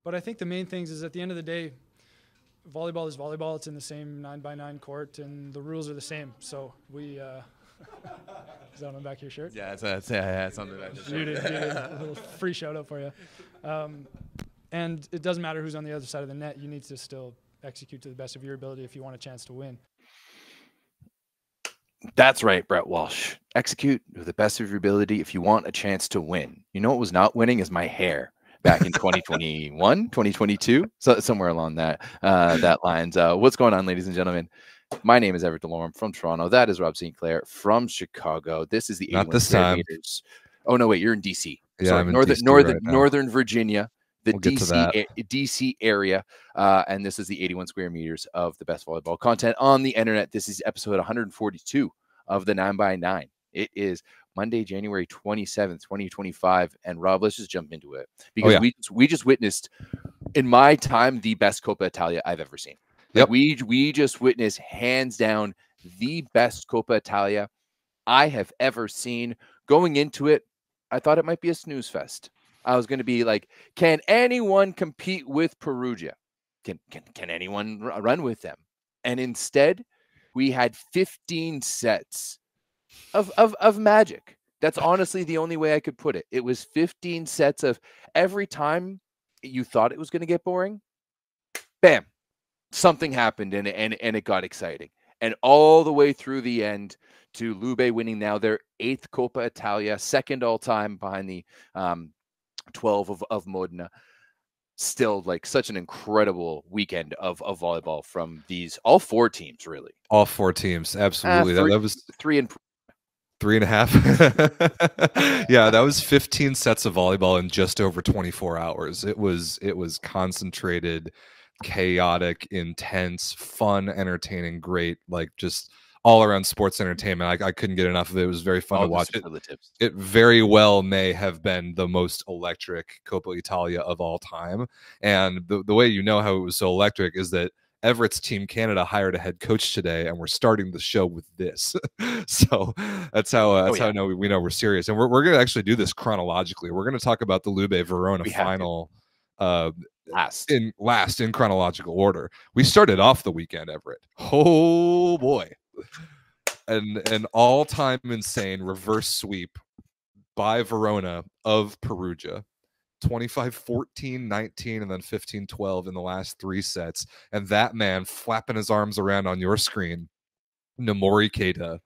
But I think the main things is at the end of the day, volleyball is volleyball. It's in the same 9x9 court, and the rules are the same. So we. Is that on the back of your shirt? Yeah, it's on the back of the shirt. Muted. A little free shout out for you. And it doesn't matter who's on the other side of the net. You need to still execute to the best of your ability if you want a chance to win. That's right, Brett Walsh. Execute to the best of your ability if you want a chance to win. You know what was not winning is my hair back in 2021, 2022, so somewhere along that lines. What's going on, ladies and gentlemen? My name is Everett Delorme from Toronto. That is Rob St. Clair from Chicago. This is the 81 square meters. Oh no, wait, you're in DC. Yeah, sorry, I'm in Northern DC Northern right now. Northern Virginia. The We'll DC area, and this is the 81 square meters of the best volleyball content on the internet. This is episode 142 of the 9x9. It is Monday, January 27th, 2025. And Rob, let's just jump into it because we just witnessed, in my time, the best Coppa Italia I've ever seen. Like, we just witnessed, hands down, the best Coppa Italia I have ever seen. Going into it, I thought it might be a snooze fest. I was going to be like, can anyone compete with Perugia? Can anyone run with them? And instead, we had 15 sets of magic. That's honestly the only way I could put it. It was 15 sets of every time you thought it was going to get boring, bam, something happened and it got exciting. And all the way through the end to Lube winning now their 8th Coppa Italia, second all time behind the 12 of Modena. Still, like, such an incredible weekend of volleyball from all 4 teams, really. All 4 teams, absolutely. That was 3.5. Yeah, that was 15 sets of volleyball in just over 24 hours. It was concentrated, chaotic, intense, fun, entertaining, great, like just all around sports entertainment. I couldn't get enough of it. It was very fun to watch. It very well may have been the most electric Coppa Italia of all time. And the way you know how it was so electric is that Everett's Team Canada hired a head coach today, and we're starting the show with this. So that's how we know we're serious. And we're going to actually do this chronologically. We're going to talk about the Lube Verona final last in chronological order. We started off the weekend, Everett. Oh boy. An all-time insane reverse sweep by Verona of Perugia. 25-14, 19, and then 15-12 in the last 3 sets. And that man flapping his arms around on your screen, Nomori Keita,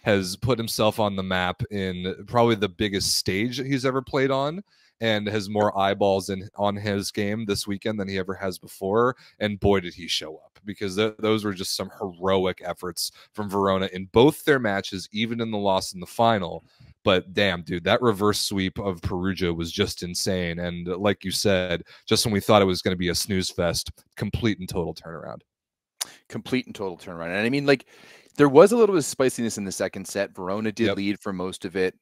has put himself on the map in probably the biggest stage he's ever played on, and has more eyeballs on his game this weekend than he ever has before. And boy, did he show up, because those were just some heroic efforts from Verona in both their matches, even in the loss in the final. But damn, dude, that reverse sweep of Perugia was just insane. And like you said, just when we thought it was going to be a snooze fest, complete and total turnaround. Complete and total turnaround. And I mean, like, there was a little bit of spiciness in the second set. Verona did lead for most of it.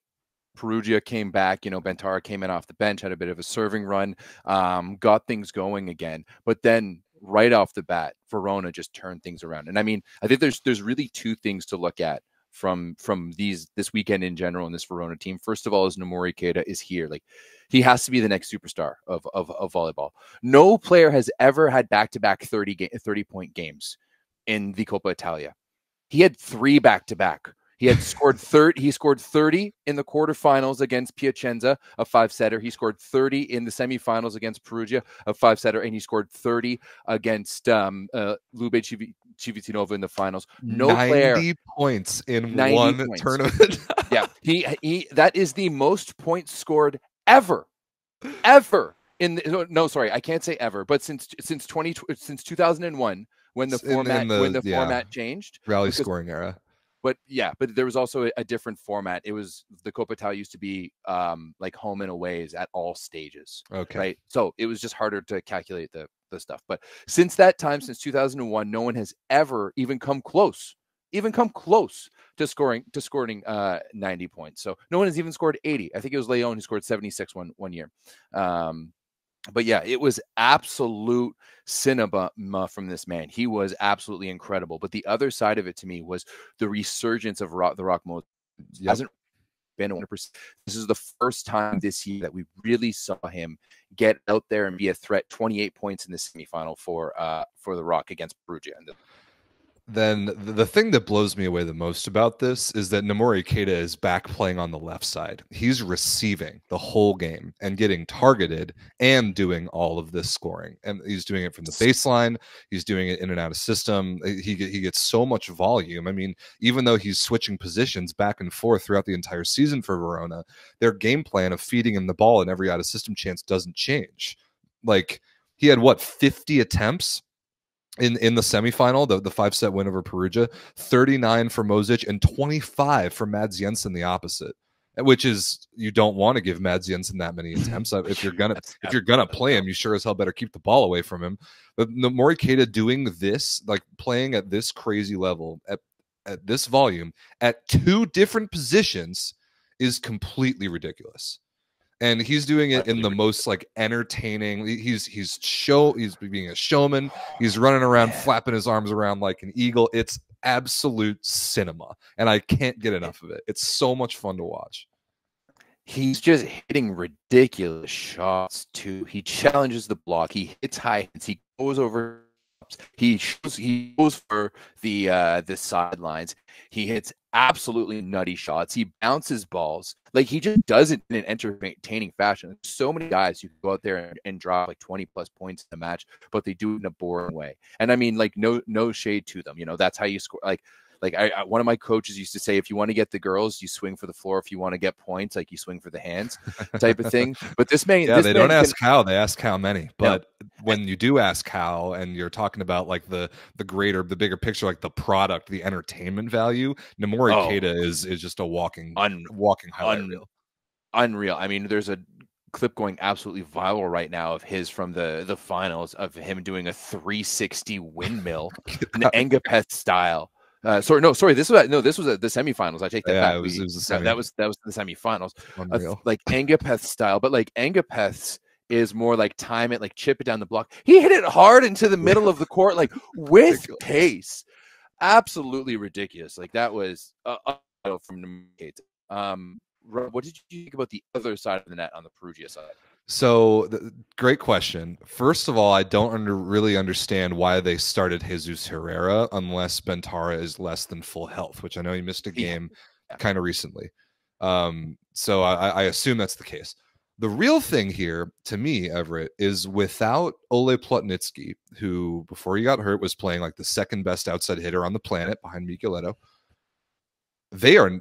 Perugia came back, Bentara came in off the bench, had a bit of a serving run, got things going again. But then right off the bat, Verona just turned things around. And I mean, I think there's really 2 things to look at from this weekend in general in this Verona team. First of all, is Nomori Keita is here. Like, he has to be the next superstar of volleyball. No player has ever had back-to-back 30-point games in the Coppa Italia. He had 3 back-to-back. He had scored 30. He scored 30 in the quarterfinals against Piacenza, a 5-setter. He scored 30 in the semifinals against Perugia, a 5-setter, and he scored 30 against Lube Civitanova in the finals. No 90 player points in 1 tournament. Yeah, he that is the most points scored ever in the, no, sorry, I can't say ever, but since 2001 when the format changed, rally scoring era. But there was also a different format. It was the Coppa Italia used to be like home and aways at all stages. Okay. Right. So it was just harder to calculate the stuff. But since that time, since 2001, no one has ever even come close to scoring 90 points. So no one has even scored 80. I think it was Leon who scored 76 one year. But yeah, it was absolute cinema from this man. He was absolutely incredible. But the other side of it to me was the resurgence of the Rock Mode. been 100%. This is the first time this year that we really saw him get out there and be a threat. 28 points in the semifinal for the Rock against Perugia. Then the thing that blows me away the most about this is that Nomori Keita is back playing on the left side. He's receiving the whole game and getting targeted and doing all of this scoring. And he's doing it from the baseline. He's doing it in and out of system. He gets so much volume. I mean, even though he's switching positions back and forth throughout the entire season for Verona, their game plan of feeding him the ball and every out of system chance doesn't change. Like, he had, what, 50 attempts in the semifinal, the 5-set win over Perugia, 39 for Mosic and 25 for Mads Jensen, the opposite, which is, you don't want to give Mads Jensen that many attempts. If you're gonna play him, you sure as hell better keep the ball away from him. But Nomori Keita doing this, like playing at this crazy level, at this volume, at 2 different positions, is completely ridiculous. And he's doing it in the most like entertaining. He's being a showman. He's running around, flapping his arms around like an eagle. It's absolute cinema, and I can't get enough of it. It's so much fun to watch. He's just hitting ridiculous shots too. He challenges the block. He hits high hits. He goes over. He goes for the sidelines. He hits absolutely nutty shots. He bounces balls. Like, he just does it in an entertaining fashion. There's so many guys who go out there and drop like 20+ points in a match, but they do it in a boring way. And I mean, like, no shade to them. You know, that's how you score. Like one of my coaches used to say, if you want to get the girls, you swing for the floor. If you want to get points, like, you swing for the hands, type of thing. But this man, they don't ask how, they ask how many. But when you do ask how, and you're talking about like the bigger picture, like the product, the entertainment value, Nomori Keita is just a walking highlight reel. Unreal. I mean, there's a clip going absolutely viral right now of his from the finals, of him doing a 360 windmill, an Engapeth style. This was the semifinals. I take that back. It was the that was the semifinals. Unreal. Like Engapeth style, but like Engapeth's is more like time it, like chip it down the block. He hit it hard into the middle of the court, like with pace. Absolutely ridiculous. Like, that was from Keita. What did you think about the other side of the net on the Perugia side? So, great question. First of all, I don't really understand why they started Jesus Herrera unless Bentara is less than full health, which I know he missed a game kind of recently. So I assume that's the case. The real thing here, to me, Everett, is without Ole Plotnitsky, who before he got hurt was playing like the second best outside hitter on the planet behind Micheletto,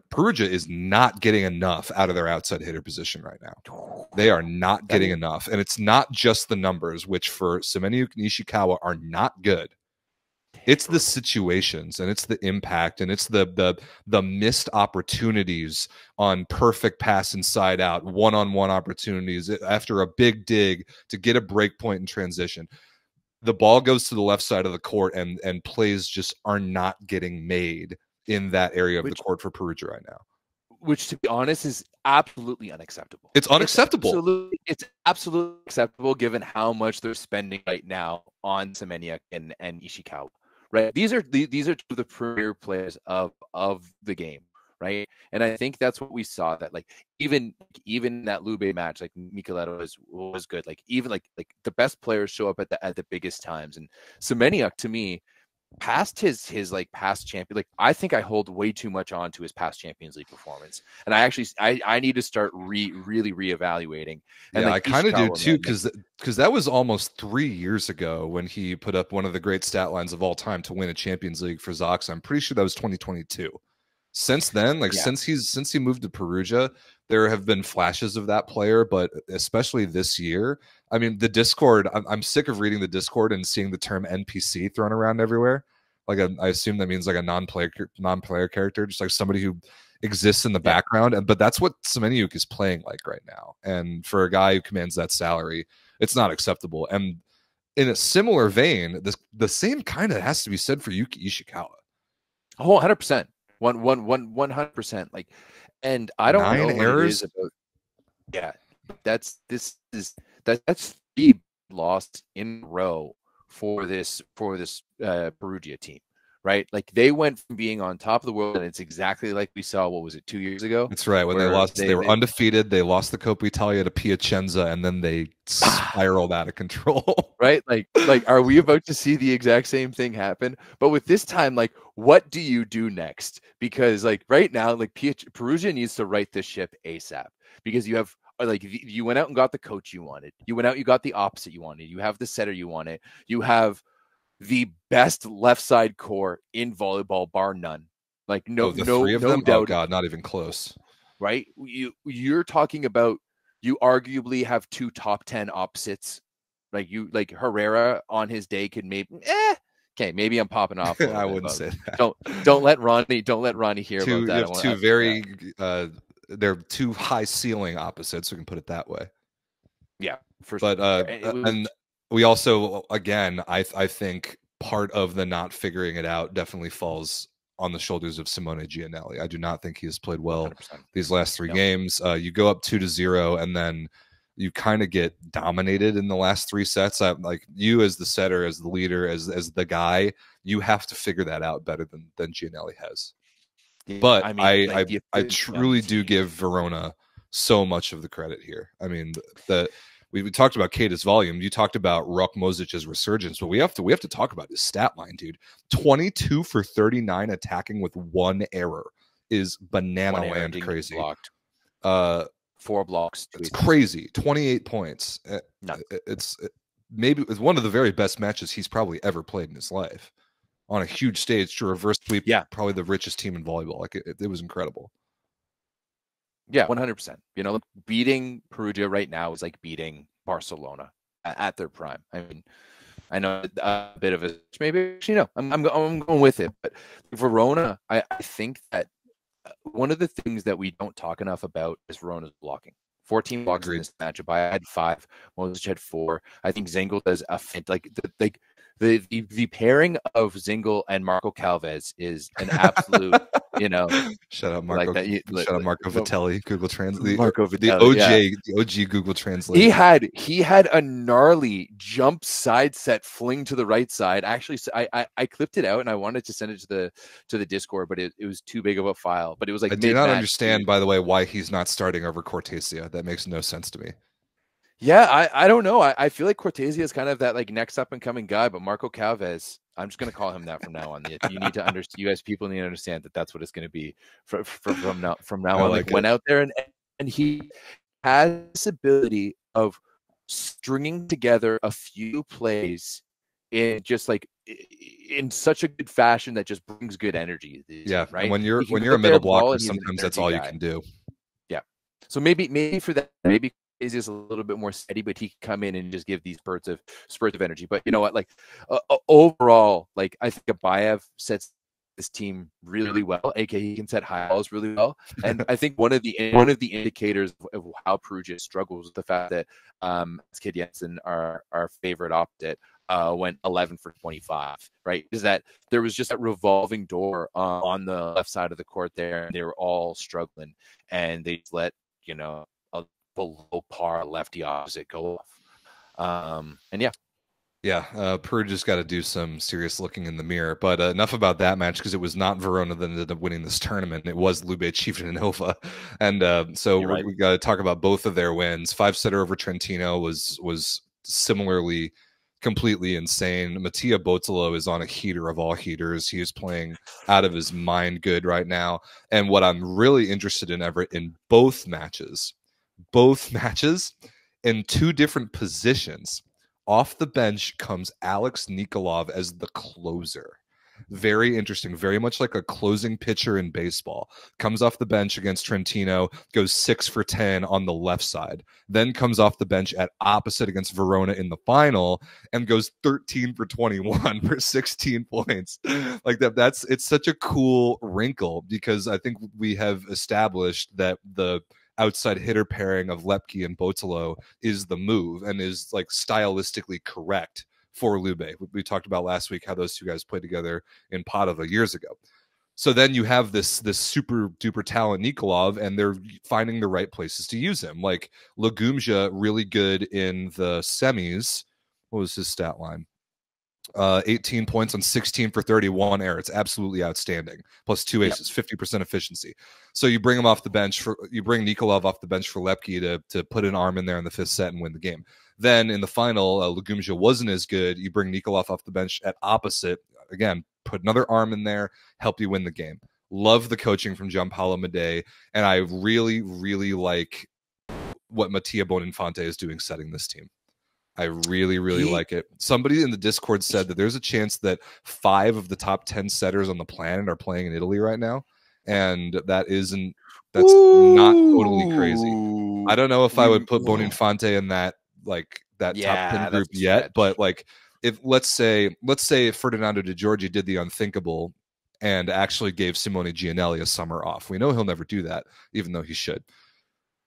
Perugia is not getting enough out of their outside hitter position right now. They are not getting enough. And it's not just the numbers, which for Semeniuk and Ishikawa are not good. It's the situations, and it's the impact, and it's the missed opportunities on perfect pass inside out, one-on-one opportunities after a big dig to get a break point in transition. The ball goes to the left side of the court, and plays just are not getting made in that area of the court for Perugia right now. Which, to be honest, is absolutely unacceptable. It's unacceptable. It's absolutely acceptable given how much they're spending right now on Semeniuk and Ishikawa. Right? These are two of the premier players of the game, right? And I think that's what we saw, that like even that Lube match, like Micheletto was good. Like even like the best players show up at the biggest times. And Semeniuk, to me, past his like past champion, like I think I hold way too much on to his past Champions League performance, and I need to start really reevaluating. And I kind of do too, because that was almost 3 years ago when he put up one of the great stat lines of all time to win a Champions League for Zaxxa. I'm pretty sure that was 2022. Since then, since he moved to Perugia, there have been flashes of that player, but especially this year. I mean, the Discord, I'm sick of reading the Discord and seeing the term NPC thrown around everywhere. Like, I assume that means like a non-player character, just like somebody who exists in the background. But that's what Semeniuk is playing like right now. And for a guy who commands that salary, it's not acceptable. And in a similar vein, the same kind of has to be said for Yuki Ishikawa. Oh, 100%. 100%. Like, and I don't know 9 errors about. Yeah, that's 3 lost in a row for this Perugia team, right? Like they went from being on top of the world, and it's exactly like we saw, what was it, 2 years ago? That's right. When they lost, they were undefeated. They lost the Coppa Italia to Piacenza, and then they spiraled out of control. Right? Like, are we about to see the exact same thing happen? But with this time, like, what do you do next? Because like right now, like Perugia needs to right this ship ASAP, because you have, like, you went out and got the coach you wanted. You went out, you got the opposite you wanted. You have the setter you wanted. You have the best left side core in volleyball, bar none. Like no three of them? doubt. Oh God, not even close. Right? You're talking about, you arguably have 2 top 10 opposites. Like Herrera on his day could maybe okay, maybe I'm popping off. I wouldn't say that. Don't let Ronnie hear about that. You have they're 2 high ceiling opposites, we can put it that way. Yeah, for sure. But and we also, again, I think part of the not figuring it out definitely falls on the shoulders of Simone Giannelli. I do not think he has played well 100%. These last 3 games. You go up 2-0, and then you kind of get dominated in the last 3 sets. Like, you as the setter, as the leader, as the guy, you have to figure that out better than Giannelli has. Yeah, but I mean, I truly do give Verona so much of the credit here. I mean, we talked about Keita's volume. You talked about Rok Mozic's resurgence, but we have to talk about his stat line, dude. 22 for 39 attacking with 1 error is banana land crazy. Blocked. 4 blocks. It's crazy. 28 points. Maybe it's one of the very best matches he's probably ever played in his life, on a huge stage to reverse sweep. Yeah, probably the richest team in volleyball. Like it was incredible. Yeah, 100%. You know, beating Perugia right now is like beating Barcelona at their prime. I mean, I know a bit of a maybe, you know, I'm going with it, but Verona, I think that one of the things that we don't talk enough about is Verona's blocking. 14 blocks in this matchup. I had 5. Moses had 4. I think Zengel does the pairing of Zengel and Marco Calvez is an absolute, you know. Shout out Marco. Shout out Marco Vitelli, Google Translate. Marco Vitelli, the OG Google Translate. He had a gnarly jump side set fling to the right side. Actually, I clipped it out and I wanted to send it to the Discord, but it was too big of a file. But it was like, I do not understand, by the way, why he's not starting over Cortesia. That makes no sense to me. Yeah, I don't know. I feel like Cortesia is kind of that like next up and coming guy, but Marco Calvez, I'm just going to call him that from now on. You need to understand. You guys, people need to understand that that's what it's going to be from now on. Like, went out there and he has this ability of stringing together a few plays in just like in such a good fashion that just brings good energy. Yeah, right. And when you're a middle blocker, sometimes that's all you can do. Yeah. So maybe for that, maybe is just a little bit more steady, but he can come in and just give these spurts of energy. But you know what? Like overall, like I think Abayev sets this team really well. AK, he can set high balls really well. And I think one of the indicators of how Perugia struggles with the fact that Kid Jensen, our favorite opposite, went 11 for 25, right? Is that there was just that revolving door on the left side of the court there, and they were all struggling, and they let, you know, a below par lefty opposite go off. And Perugia's got to do some serious looking in the mirror. But enough about that match, because it was not Verona that ended up winning this tournament. It was Lube Civitanova. And so we got to talk about both of their wins. 5-setter over Trentino was similarly completely insane. Mattia Bottolo is on a heater of all heaters. He is playing out of his mind good right now. And what I'm really interested in, Everett, in both matches in 2 different positions. Off the bench comes Alex Nikolov as the closer. Very interesting. Very much like a closing pitcher in baseball. Comes off the bench against Trentino, goes 6 for 10 on the left side. Then comes off the bench at opposite against Verona in the final and goes 13 for 21 for 16 points. Like that. It's such a cool wrinkle, because I think we have established that the outside hitter pairing of Lepke and Bottolo is the move and is like stylistically correct for Lube. We talked about last week how those 2 guys played together in Padova years ago. So then you have this super duper talent Nikolov, and they're finding the right places to use him. Like Legumja, really good in the semis. What was his stat line? 18 points on 16 for 31 air. It's absolutely outstanding. Plus 2 aces, 50% efficiency. So you bring him off the bench you bring Nikolov off the bench for Lepke to put an arm in there in the 5th set and win the game. Then in the final, Legumja wasn't as good. You bring Nikolov off the bench at opposite. Again, put another arm in there, help you win the game. Love the coaching from Gianpaolo Madei, and I really, really like what Mattia Boninfante is doing setting this team. I really, really like it. Somebody in the Discord said that there's a chance that 5 of the top 10 setters on the planet are playing in Italy right now, and that's not totally crazy. I don't know if I would put Boninfante in that top 10 group yet, but like if let's say Ferdinando De Giorgi did the unthinkable and actually gave Simone Gianelli a summer off. We know he'll never do that, even though he should.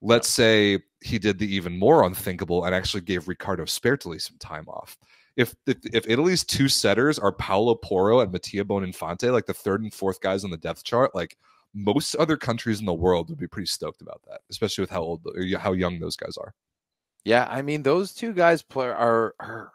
Let's say he did the even more unthinkable and actually gave Riccardo Spertoli some time off. If Italy's 2 setters are Paolo Porro and Mattia Boninfante, like the 3rd and 4th guys on the depth chart, like most other countries in the world would be pretty stoked about that, especially with how young those guys are. Yeah, I mean, those 2 guys are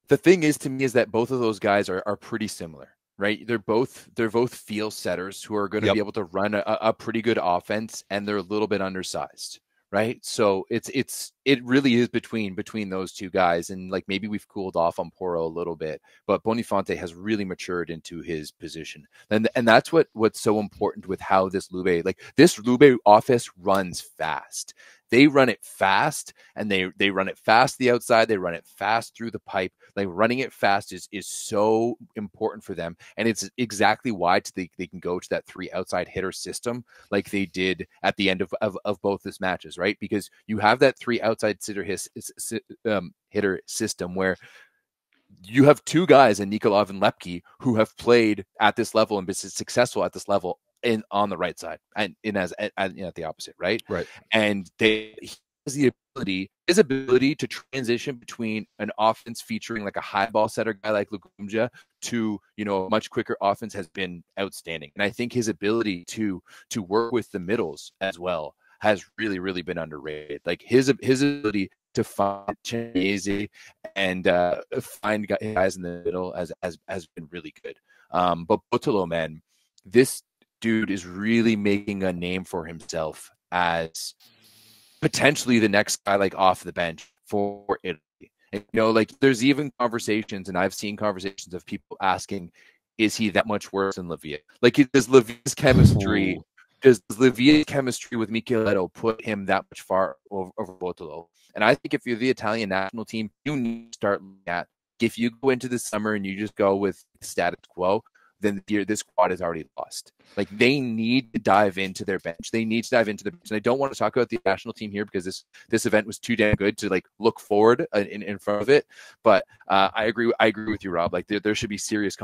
the thing is to me is that both of those guys are pretty similar. Right, they're both field setters who are going to be able to run a pretty good offense, and they're a little bit undersized, right? So it really is between those 2 guys, and like maybe we've cooled off on Porro a little bit, but Boninfante has really matured into his position, and that's what's so important with how this Lube office runs fast. They run it fast, and they run it fast the outside. They run it fast through the pipe. Like running it fast is so important for them, and it's exactly why they can go to that 3 outside hitter system like they did at the end of both these matches, right? Because you have that 3 outside hitter system where you have 2 guys in Nikolov and Lepke who have played at this level and been successful at this level on the right side and at the opposite, right? And his ability to transition between an offense featuring like a high ball setter guy like Legumja to a much quicker offense has been outstanding. And I think his ability to work with the middles as well has really, really been underrated. Like his ability to find Chinese and find guys in the middle has been really good. But Bottolo, man, this dude is really making a name for himself as potentially the next guy like off the bench for Italy. And, like there's even conversations, and I've seen conversations of people asking, is he that much worse than Lavia? Like, does Lavia's chemistry with Micheletto put him that much far over Bottolo? And I think if you're the Italian national team, you need to start looking at, if you go into the summer and you just go with status quo, then this squad is already lost. Like they need to dive into their bench. They need to dive into the bench. And I don't want to talk about the national team here because this event was too damn good to like look forward in front of it. But I agree with you, Rob. Like there should be serious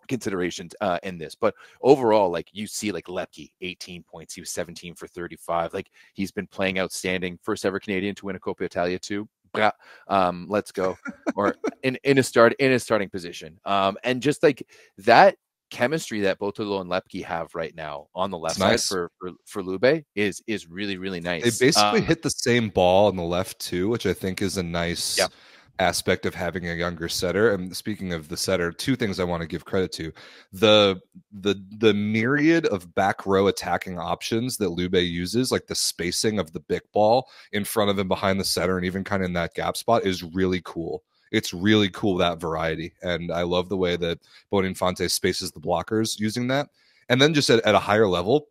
considerations in this. But overall, like you see like Lepke, 18 points. He was 17 for 35. Like he's been playing outstanding. First ever Canadian to win a Coppa Italia too. Let's go. Or in a starting position. And just like that chemistry that Bottolo and Lepke have right now on the left side for Lube is really, really nice. They basically hit the same ball on the left too, which I think is a nice aspect of having a younger setter. And speaking of the setter, 2 things I want to give credit to: the myriad of back row attacking options that Lube uses, like the spacing of the big ball in front of him, behind the setter, and even kind of in that gap spot is really cool. It's really cool, that variety. And I love the way that Boninfante spaces the blockers using that. And then just at a higher level,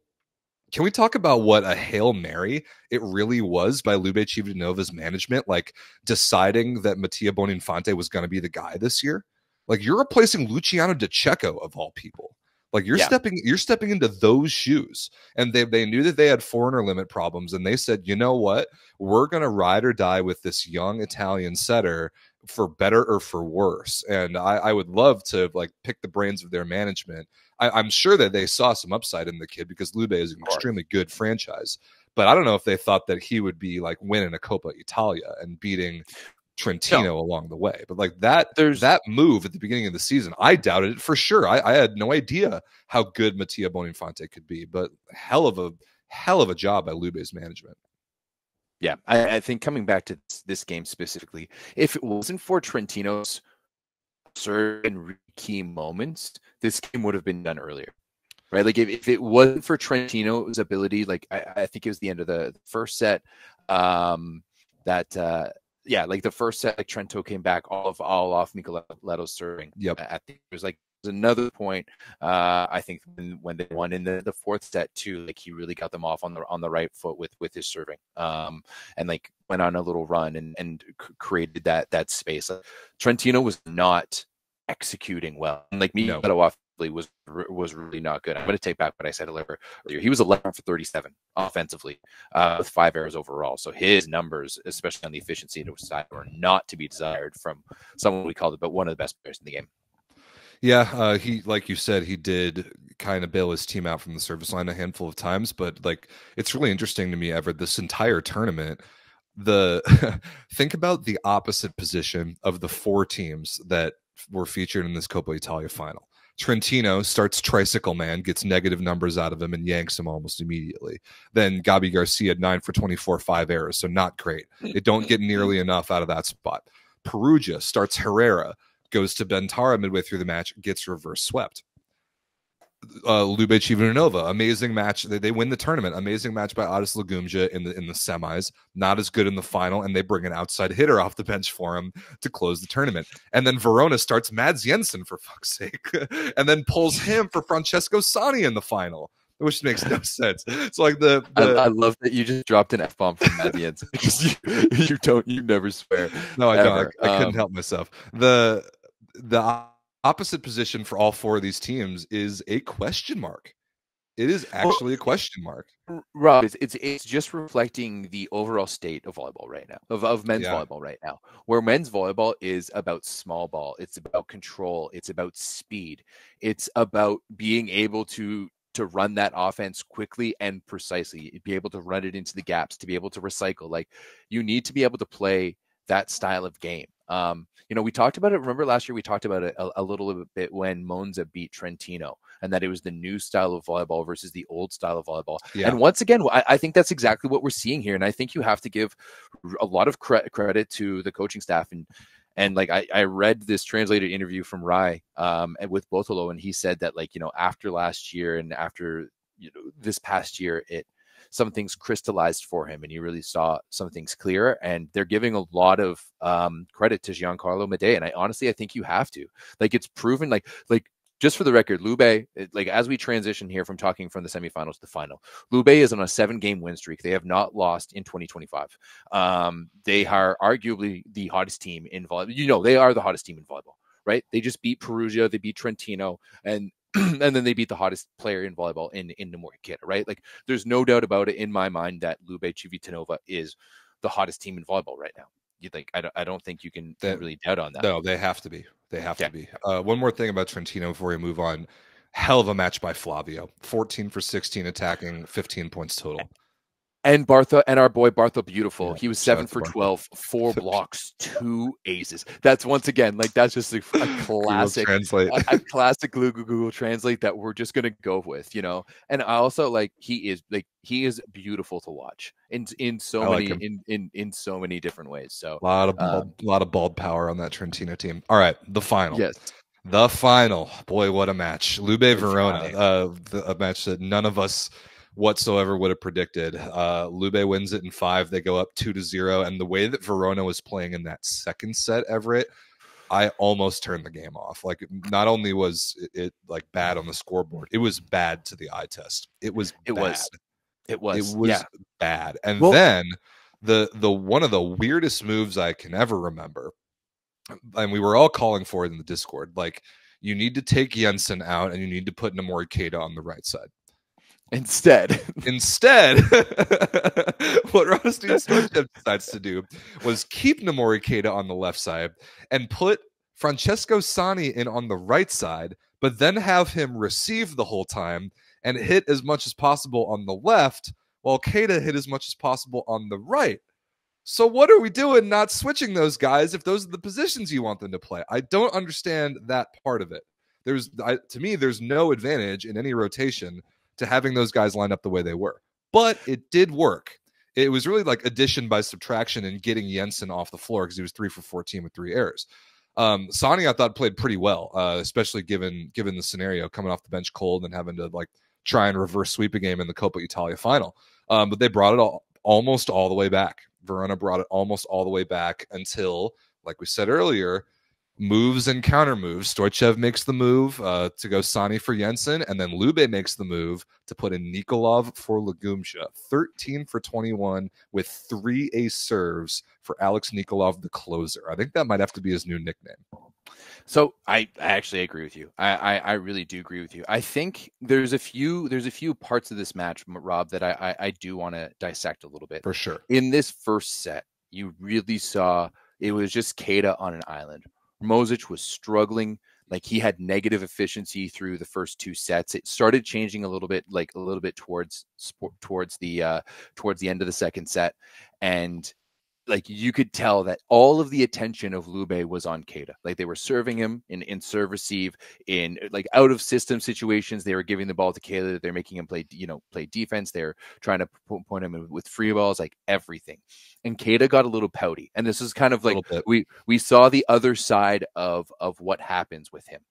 can we talk about what a Hail Mary it really was by Lube Civitanova's management, like deciding that Mattia Boninfante was going to be the guy this year? Like you're replacing Luciano De Cecco of all people. Like you're stepping into those shoes. And they knew that they had foreigner limit problems, and they said, you know what? We're going to ride or die with this young Italian setter for better or for worse. And I would love to like pick the brains of their management. I'm sure that they saw some upside in the kid because Lube is an extremely good franchise. But I don't know if they thought that he would be like winning a Coppa Italia and beating Trentino along the way. But like that move at the beginning of the season, I doubted it for sure. I had no idea how good Mattia Boninfante could be, but hell of a job by Lube's management. Yeah, I think coming back to this game specifically, if it wasn't for Trentino's certain key moments, this game would have been done earlier, right? Like if it wasn't for Trentino's ability, like I think it was the end of the first set, yeah, like the first set, like Trento came back all off Micheletto's serving. Yep. I think it was like another point. I think when they won in the fourth set too, like he really got them off on the right foot with his serving, and like went on a little run and created that space. Trentino was not executing well, and like Micheletto was really not good. I'm going to take back what I said earlier. He was 11 for 37 offensively, with 5 errors overall. So his numbers, especially on the efficiency side, were not to be desired from someone we called it, but one of the best players in the game. Yeah, he, like you said, he did kind of bail his team out from the service line a handful of times, but like it's really interesting to me, Everett, this entire tournament. Think about the opposite position of the 4 teams that were featured in this Coppa Italia final. Trentino starts Tricycle Man, gets negative numbers out of him and yanks him almost immediately. Then Gabi Garcia, 9 for 24, 5 errors, so not great. It don't get nearly enough out of that spot. Perugia starts Herrera, goes to Bentara midway through the match, gets reverse swept. Lube Civitanova, amazing match. They win the tournament. Amazing match by Adis Lagumja in the semis. Not as good in the final, and they bring an outside hitter off the bench for him to close the tournament. And then Verona starts Mads Jensen, for fuck's sake, and then pulls him for Francesco Sani in the final, which makes no sense. It's like I love that you just dropped an F-bomb from Mads Jensen because you never swear. No, I don't. I couldn't help myself. The opposite position for all 4 of these teams is a question mark. It is actually a question mark. Rob, it's just reflecting the overall state of volleyball right now, of men's volleyball right now, where men's volleyball is about small ball. It's about control. It's about speed. It's about being able to run that offense quickly and precisely, be able to run it into the gaps, to be able to recycle. Like, you need to be able to play that style of game. We talked about it. Remember last year we talked about it a little bit when Milonza beat Trentino, and that it was the new style of volleyball versus the old style of volleyball. Yeah. And once again, I think that's exactly what we're seeing here. And I think you have to give a lot of credit to the coaching staff. And like I read this translated interview from Rai with Botolo, and he said that, like, after last year and after this past year, some things crystallized for him, and he really saw some things clearer. And they're giving a lot of credit to Giancarlo Madei. And I think you have to. Like, it's proven, like just for the record, Lube, like, as we transition here from talking from the semifinals to the final, Lube is on a 7-game win streak. They have not lost in 2025. They are arguably the hottest team in volleyball. They are the hottest team in volleyball, right? They just beat Perugia, they beat Trentino, and then they beat the hottest player in volleyball in Nomori Kita, right? Like, there's no doubt about it in my mind that Lube Civitanova is the hottest team in volleyball right now. I don't think you can really doubt on that. No, they have to be. They have to be. One more thing about Trentino before we move on. Hell of a match by Flavio. 14 for 16 attacking, 15 points total. And Bartha, and our boy Bartha Beautiful. Yeah, he was 7 for 12, 4 blocks, 2 aces. That's, once again, like, that's just a classic a classic Google Translate that we're just gonna go with, And I also, like, he is beautiful to watch in so many different ways. So a lot of bald power on that Trentino team. All right, the final. Yes. The final. Boy, what a match. Lube Verona, a match that none of us whatsoever would have predicted. Lube wins it in 5. They go up 2-0, and the way that Verona was playing in that second set, Everett, I almost turned the game off. Like, not only was it like bad on the scoreboard, it was bad to the eye test. It was bad. And then the one of the weirdest moves I can ever remember, and we were all calling for it in the Discord, like, you need to take Jensen out and you need to put Nomori Kita on the right side. Instead, what Rothstein Storchep decides to do was keep Nomori Kita on the left side and put Francesco Sani in on the right side, but then have him receive the whole time and hit as much as possible on the left, while Kita hit as much as possible on the right. So what are we doing not switching those guys if those are the positions you want them to play? I don't understand that part of it. To me, there's no advantage in any rotation to having those guys lined up the way they were. But it did work. it was really like addition by subtraction and getting Jensen off the floor because he was 3 for 14 with 3 errors. Sani, I thought, played pretty well, especially given the scenario, coming off the bench cold and having to like try and reverse sweep a game in the Coppa Italia final. But they brought it almost all the way back. Verona brought it almost all the way back until, like we said earlier, moves and counter moves. Stoichev makes the move to go Sani for Jensen, and then Lube makes the move to put in Nikolov for Legumsha. 13 for 21 with 3 ace serves for Alex Nikolov, the closer. I think that might have to be his new nickname. So I actually agree with you. I really do agree with you. I think there's a few parts of this match, Rob, that I do want to dissect a little bit. For sure. In this first set, you really saw it was just Keita on an island. Mosic was struggling. Like, he had negative efficiency through the first 2 sets. It started changing a little bit towards the end of the second set, and like you could tell that all of the attention of Lube was on Keita. Like, they were serving him in serve receive, in like out of system situations. They were giving the ball to Keita. They're making him play defense. They're trying to point him with free balls, like everything. And Keita got a little pouty. And this is kind of like we saw the other side of what happens with him.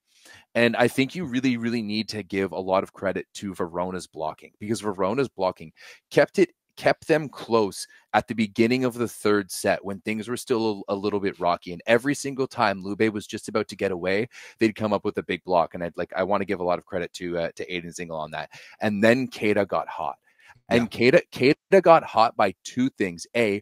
And I think you really, really need to give a lot of credit to Verona's blocking, because Verona's blocking kept them close at the beginning of the third set when things were still a little bit rocky. And every single time Lube was just about to get away, they'd come up with a big block. And I want to give a lot of credit to Aiden Zingel on that. And then Keita got hot. And Keita got hot by 2 things. A,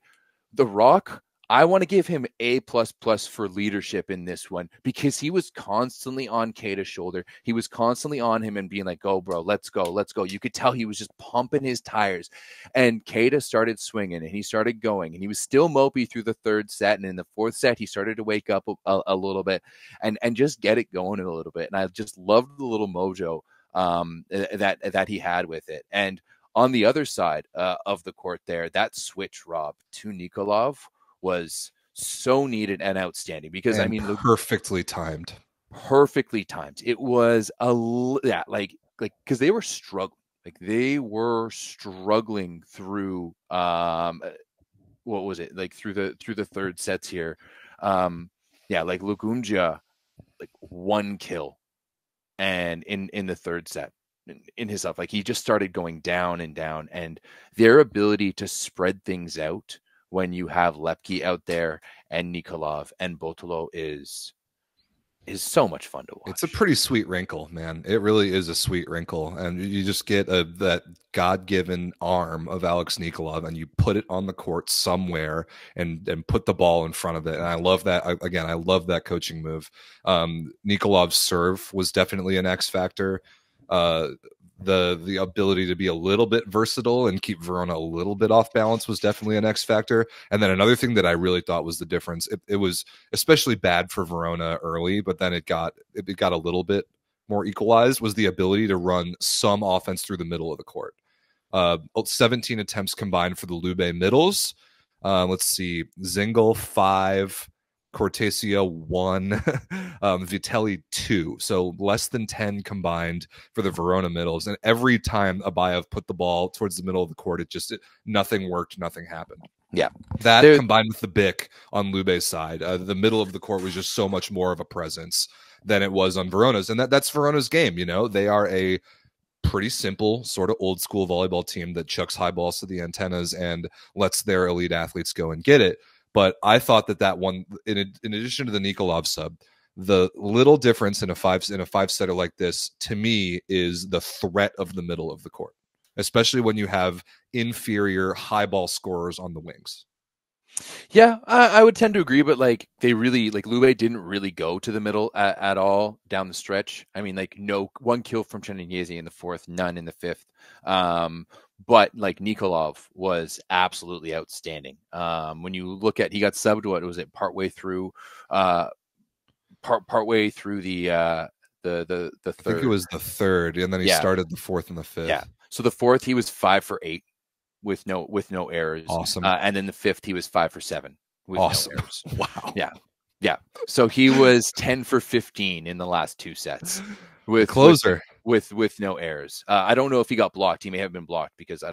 the Rock, I want to give him A++ for leadership in this one, because he was constantly on Keita's shoulder. He was constantly on him and being like, go, bro, let's go. You could tell he was just pumping his tires. And Keita started swinging, and he started going, and he was still mopey through the third set. And in the fourth set, he started to wake up a little bit and just get it going a little bit. And I just loved the little mojo that he had with it. And on the other side of the court there, that switch, Rob, to Nikolov was so needed and outstanding, because perfectly timed. It was because they were struggling. Like, they were struggling through what was it, like through the third sets here. Like Lugunja, like 1 kill, and in the third set in his stuff, like he just started going down and down, and their ability to spread things out when you have Lepke out there and Nikolov and Botolo is so much fun to watch. It's a pretty sweet wrinkle, man. It really is a sweet wrinkle. And you just get that God-given arm of Alex Nikolov, and you put it on the court somewhere and put the ball in front of it. And I love that. I love that coaching move. Nikolov's serve was definitely an X factor. The ability to be a little bit versatile and keep Verona a little bit off balance was definitely an X factor. And then another thing that I really thought was the difference, it was especially bad for Verona early, but then it got a little bit more equalized, was the ability to run some offense through the middle of the court. 17 attempts combined for the Lube middles. Let's see, Zingel 5, Cortesio 1, Vitelli 2, so less than 10 combined for the Verona middles. And every time Abayev put the ball towards the middle of the court, nothing worked, nothing happened. Yeah, that combined with the Bic on Lube's side, the middle of the court was just so much more of a presence than it was on Verona's, and that's Verona's game. They are a pretty simple, sort of old school volleyball team that chucks high balls to the antennas and lets their elite athletes go and get it. But I thought that one, in addition to the Nikolov sub, the little difference in a five setter like this, to me, is the threat of the middle of the court, especially when you have inferior high ball scorers on the wings. Yeah, I would tend to agree, but Lube didn't really go to the middle at all down the stretch. I mean, no 1 kill from Cherniese in the fourth, none in the fifth. But Nikolov was absolutely outstanding. When you look at, he got subbed, partway through the third. I think it was the third, and then he started the fourth and the fifth. Yeah. So the fourth, he was 5 for 8 with no errors. Awesome. And then the fifth, he was 5 for 7 with no errors. Wow. Yeah. So he was 10 for 15 in the last 2 sets. With closer. With no errors. I don't know if he got blocked. He may have been blocked because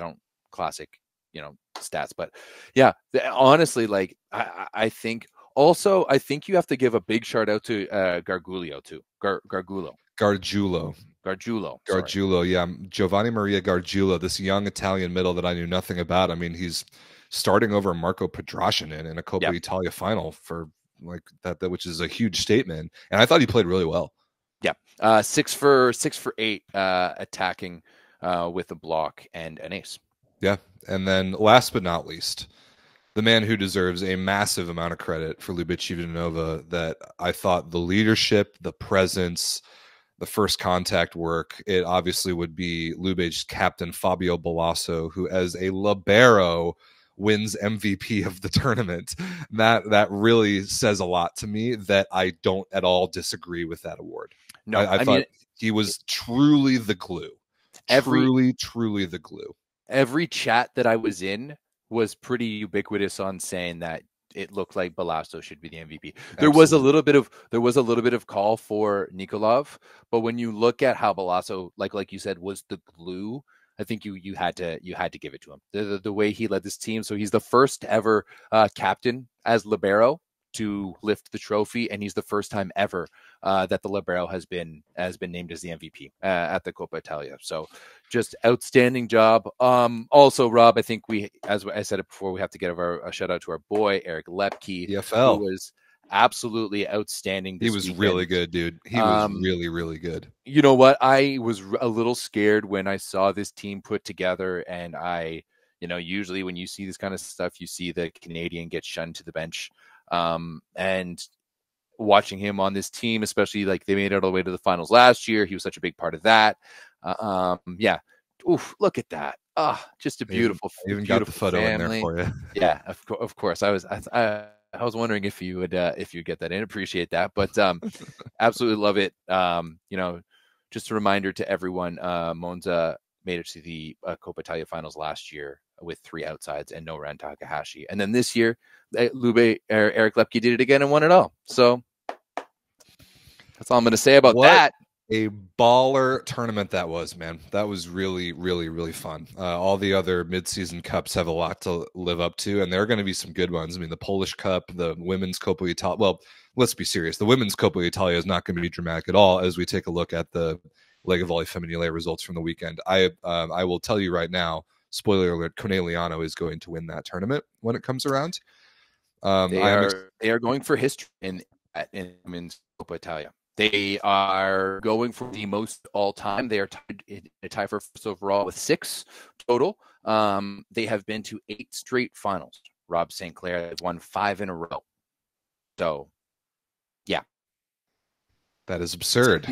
stats. But yeah, honestly, like I think you have to give a big shout out to Gargiulo too. Gargiulo. Gargiulo, yeah. Giovanni Maria Gargiulo, this young Italian middle that I knew nothing about. I mean, he's starting over Marco Pedrashin in a Coppa Italia final for like that, which is a huge statement. And I thought he played really well. Yeah. 6 for 8 attacking with a block and an ace. Yeah. And then last but not least, the man who deserves a massive amount of credit for Lube Civitanova, that I thought the leadership, the presence, the first contact work, it obviously would be Lube's captain, Fabio Balasso, who as a libero wins MVP of the tournament. That really says a lot to me, that I don't at all disagree with that award. No, I thought he was truly the glue. Truly the glue. Every chat that I was in was pretty ubiquitous on saying that it looked like Balasso should be the MVP. There was a little bit of call for Nikolov, but when you look at how Balasso, like you said, was the glue, I think you had to give it to him. The way he led this team. So he's the first ever captain as libero to lift the trophy, and he's the first time ever that the libero has been named as the MVP at the Coppa Italia. So just outstanding job. Also, Rob, I think as I said it before, we have to give a shout out to our boy Eric Lepke, EFL, who was absolutely outstanding. He was really good, dude. He was really, really good. You know what? I was a little scared when I saw this team put together, and usually when you see this kind of stuff, you see the Canadian get shunned to the bench. And watching him on this team, especially like they made it all the way to the finals last year, he was such a big part of that. Yeah. Oof, look at that. Just a beautiful, even beautiful got the photo family in there for you. Yeah, of course. I was wondering if you would get that in. Appreciate that, but absolutely love it. Just a reminder to everyone, Monza made it to the Coppa Italia finals last year with 3 outsides and no Ran Takahashi. And then this year, Eric Lepke did it again and won it all. So that's all I'm going to say about that. A baller tournament that was, man. That was really, really, really fun. All the other mid-season cups have a lot to live up to, and there are going to be some good ones. I mean, the Polish Cup, the Women's Coppa Italia. Well, let's be serious. The Women's Coppa Italia is not going to be dramatic at all as we take a look at the LegaVolley Femminile results from the weekend. I will tell you right now, spoiler alert, Conegliano is going to win that tournament when it comes around. They are going for history in Women's Coppa Italia. They are going for the most all-time. They are tied for first overall with 6 total. They have been to 8 straight finals. Rob St. Clair has won 5 in a row. So, yeah. That is absurd.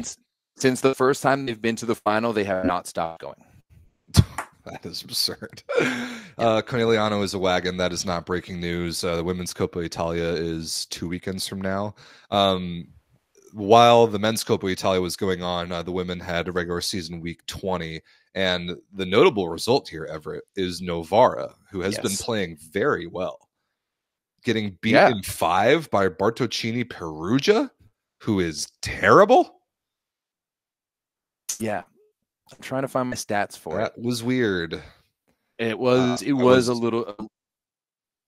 Since the first time they've been to the final, they have not stopped going. That is absurd. Conegliano is a wagon. That is not breaking news. The Women's Coppa Italia is 2 weekends from now. While the Men's Coppa Italia was going on, the women had a regular season week 20. And the notable result here, Everett, is Novara, who has been playing very well. Getting beat in 5 by Bartocini Perugia, who is terrible. Yeah. I'm trying to find my stats for it. That was weird. It was a little.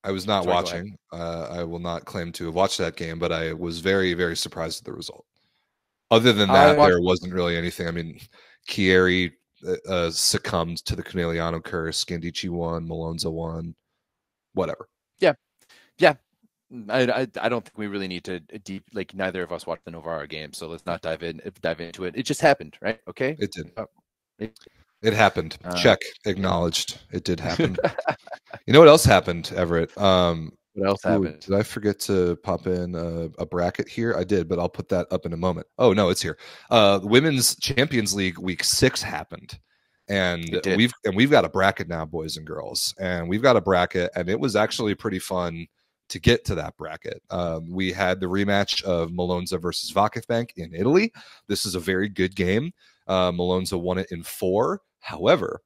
I was not watching. I will not claim to have watched that game, but I was very, very surprised at the result. Other than that, there wasn't really anything. I mean, Chieri succumbed to the Conegliano curse. Scandici won. Milonza won. Whatever. Yeah. I don't think we really need to neither of us watched the Novara game, so let's not dive into it. It just happened, right? Okay. It did. It happened. Check. Acknowledged. It did happen. You know what else happened, Everett? What else happened? Did I forget to pop in a bracket here? I did, but I'll put that up in a moment. Oh, no, it's here. Women's Champions League Week 6 happened. And we've got a bracket now, boys and girls. And we've got a bracket, and it was actually pretty fun to get to that bracket. We had the rematch of Milonza versus VakifBank in Italy. This is a very good game. Milonza won it in 4. However,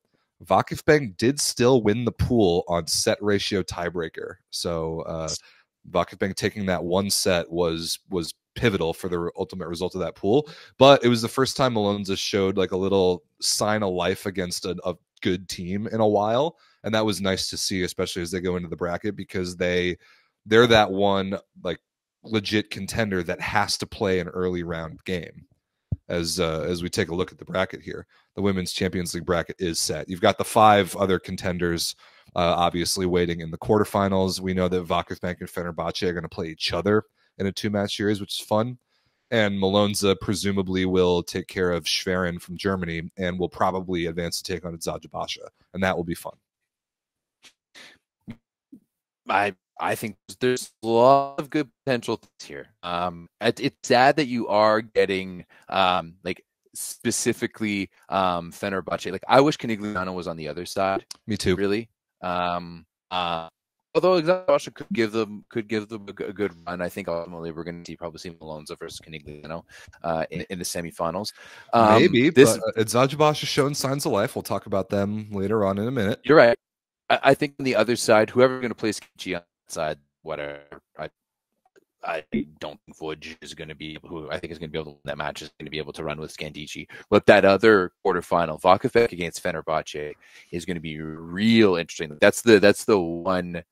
VakifBank did still win the pool on set ratio tiebreaker. So VakifBank taking that 1 set was pivotal for the ultimate result of that pool. But it was the first time Milonza showed like a little sign of life against a good team in a while. And that was nice to see, especially as they go into the bracket, because they're that one like legit contender that has to play an early round game. As we take a look at the bracket here, the Women's Champions League bracket is set. You've got the 5 other contenders obviously waiting in the quarterfinals. We know that VakifBank and Fenerbahce are going to play each other in a 2-match series, which is fun. And Milonza presumably will take care of Schwerin from Germany and will probably advance to take on Eczacibasi, and that will be fun. I think there's a lot of good potential here. It's sad that you are getting like specifically Fenerbahce. Like I wish Canigliano was on the other side. Me too. Really. Although Eczacibasi could give them a good run, I think ultimately we're going to probably see Milonza versus Canigliano in the semifinals. Maybe, but Eczacibasi has shown signs of life. We'll talk about them later on in a minute. You're right. I think on the other side, whoever's going to play Sketchy on that side, whatever. I don't think Vuj is going to be who I think is going to be able to win that match, is going to be able to run with Scandici. But that other quarterfinal, VakifBank against Fenerbahce, is going to be real interesting. That's the one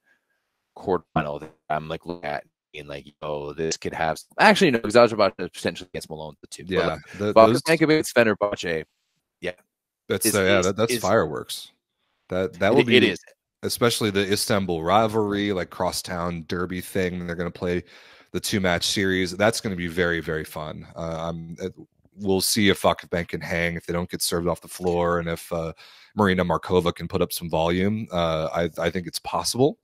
quarterfinal that I'm like looking at and like, oh, this could have actually no Eczacibasi potentially against Milonza too. Yeah, VakifBank against Fenerbahce. Yeah, that's fireworks. That will be. It is. Especially the Istanbul rivalry, like crosstown derby thing. They're going to play the 2-match series. That's going to be very, very fun. We'll see if VakifBank can hang, if they don't get served off the floor, and if Marina Markova can put up some volume. I think it's possible.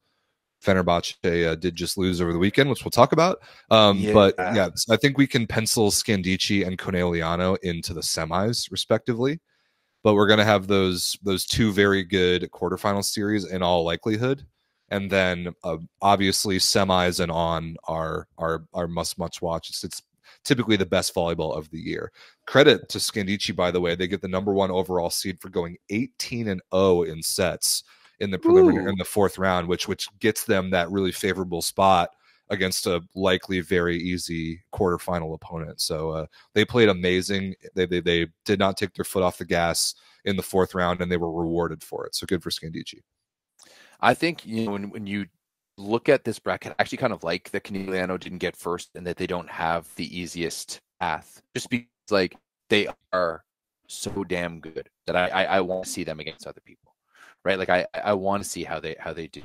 Fenerbahce did just lose over the weekend, which we'll talk about. But yeah, I think we can pencil Scandici and Conegliano into the semis, respectively. But we're going to have those 2 very good quarterfinal series in all likelihood, and then obviously semis and on are must watch. It's typically the best volleyball of the year. Credit to Scandici, by the way, they get the #1 overall seed for going 18-0 in sets in the preliminary in the 4th round, which gets them that really favorable spot against a likely very easy quarterfinal opponent. So they played amazing. They did not take their foot off the gas in the 4th round, and they were rewarded for it. So good for Scandici. I think when you look at this bracket, I actually kind of like that Canigliano didn't get first and that they don't have the easiest path, just because like they are so damn good that I want to see them against other people. Right, like I want to see how they do.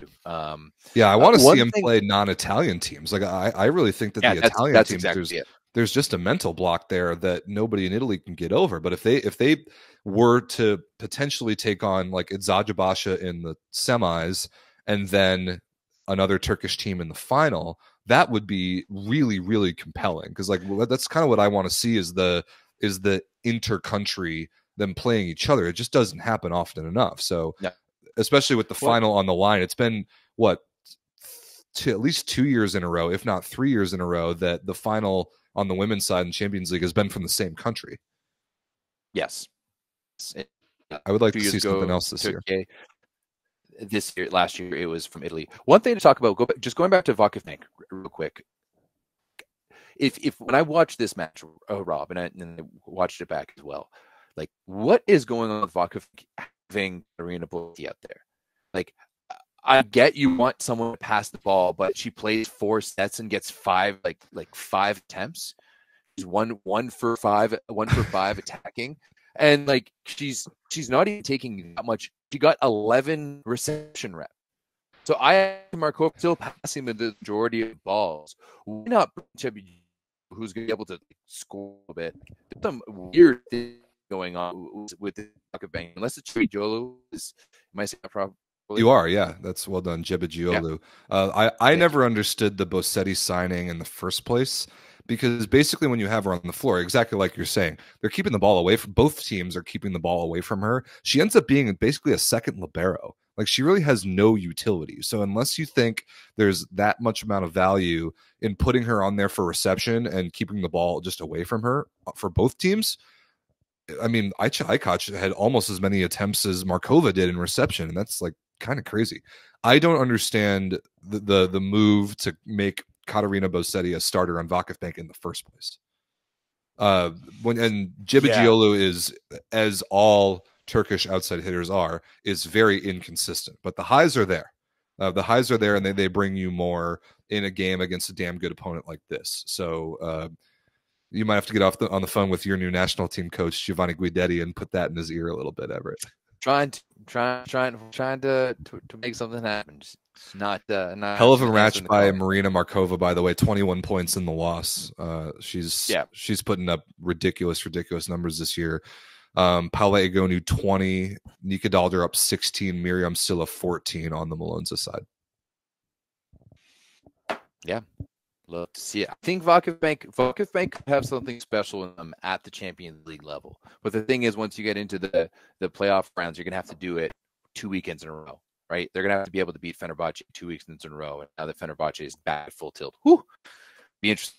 Yeah, I want to see them play non-Italian teams. Like I really think that the Italian teams, exactly there's just a mental block there that nobody in Italy can get over. But if they were to potentially take on like Eczacibasi in the semis and then another Turkish team in the final, that would be really, really compelling. Because like that's kind of what I want to see is the inter-country them playing each other. It just doesn't happen often enough. So. Yeah. Especially with the final on the line, it's been at least 2 years in a row, if not 3 years in a row, that the final on the women's side in Champions League has been from the same country. Yes, I would like to see something else this year. Last year, it was from Italy. One thing to talk about, going back to VakifBank real quick. If when I watched this match, Rob, and I watched it back as well, like what is going on with VakifBank? Having Arena Botti out there, like I get you want someone to pass the ball, but she plays 4 sets and gets 5 attempts. She's one for five attacking, and like she's not even taking that much. She got 11 reception reps. So Markova still passing the majority of balls. Why not Chubby, who's going to be able to score a bit? There's some weird thing going on with the VakifBank, unless it's Chibigiolu. Am I saying that properly? You are, yeah. That's well done, Chibigiolu. Yeah. I never understood the Bossetti signing in the first place, because basically when you have her on the floor, exactly like you're saying, they're keeping the ball away from both teams are keeping the ball away from her. She ends up being basically a second libero. Like she really has no utility. So unless you think there's that much amount of value in putting her on there for reception and keeping the ball just away from her for both teams, I mean, Aykaç had almost as many attempts as Markova did in reception, and that's like kind of crazy. I don't understand the move to make Katarina Bossetti a starter on VakifBank in the first place. And Chibigiolu is, as all Turkish outside hitters are, is very inconsistent. But the highs are there. The highs are there, and they bring you more in a game against a damn good opponent like this. So you might have to get on the phone with your new national team coach, Giovanni Guidetti, and put that in his ear a little bit, Everett. Trying to make something happen. Just not hell of a match by Marina Markova, by the way. 21 points in the loss. She's putting up ridiculous numbers this year. Paula Egonu 20, Nika Dalder up 16, Miriam Silla 14 on the Milonza side. Yeah, love to see it. I think VakifBank could have something special in them at the Champions League level. But the thing is, once you get into the playoff rounds, you're gonna have to do it 2 weekends in a row, right? They're gonna have to be able to beat Fenerbahce 2 weekends in a row, and now that Fenerbahce is back at full tilt, be interesting.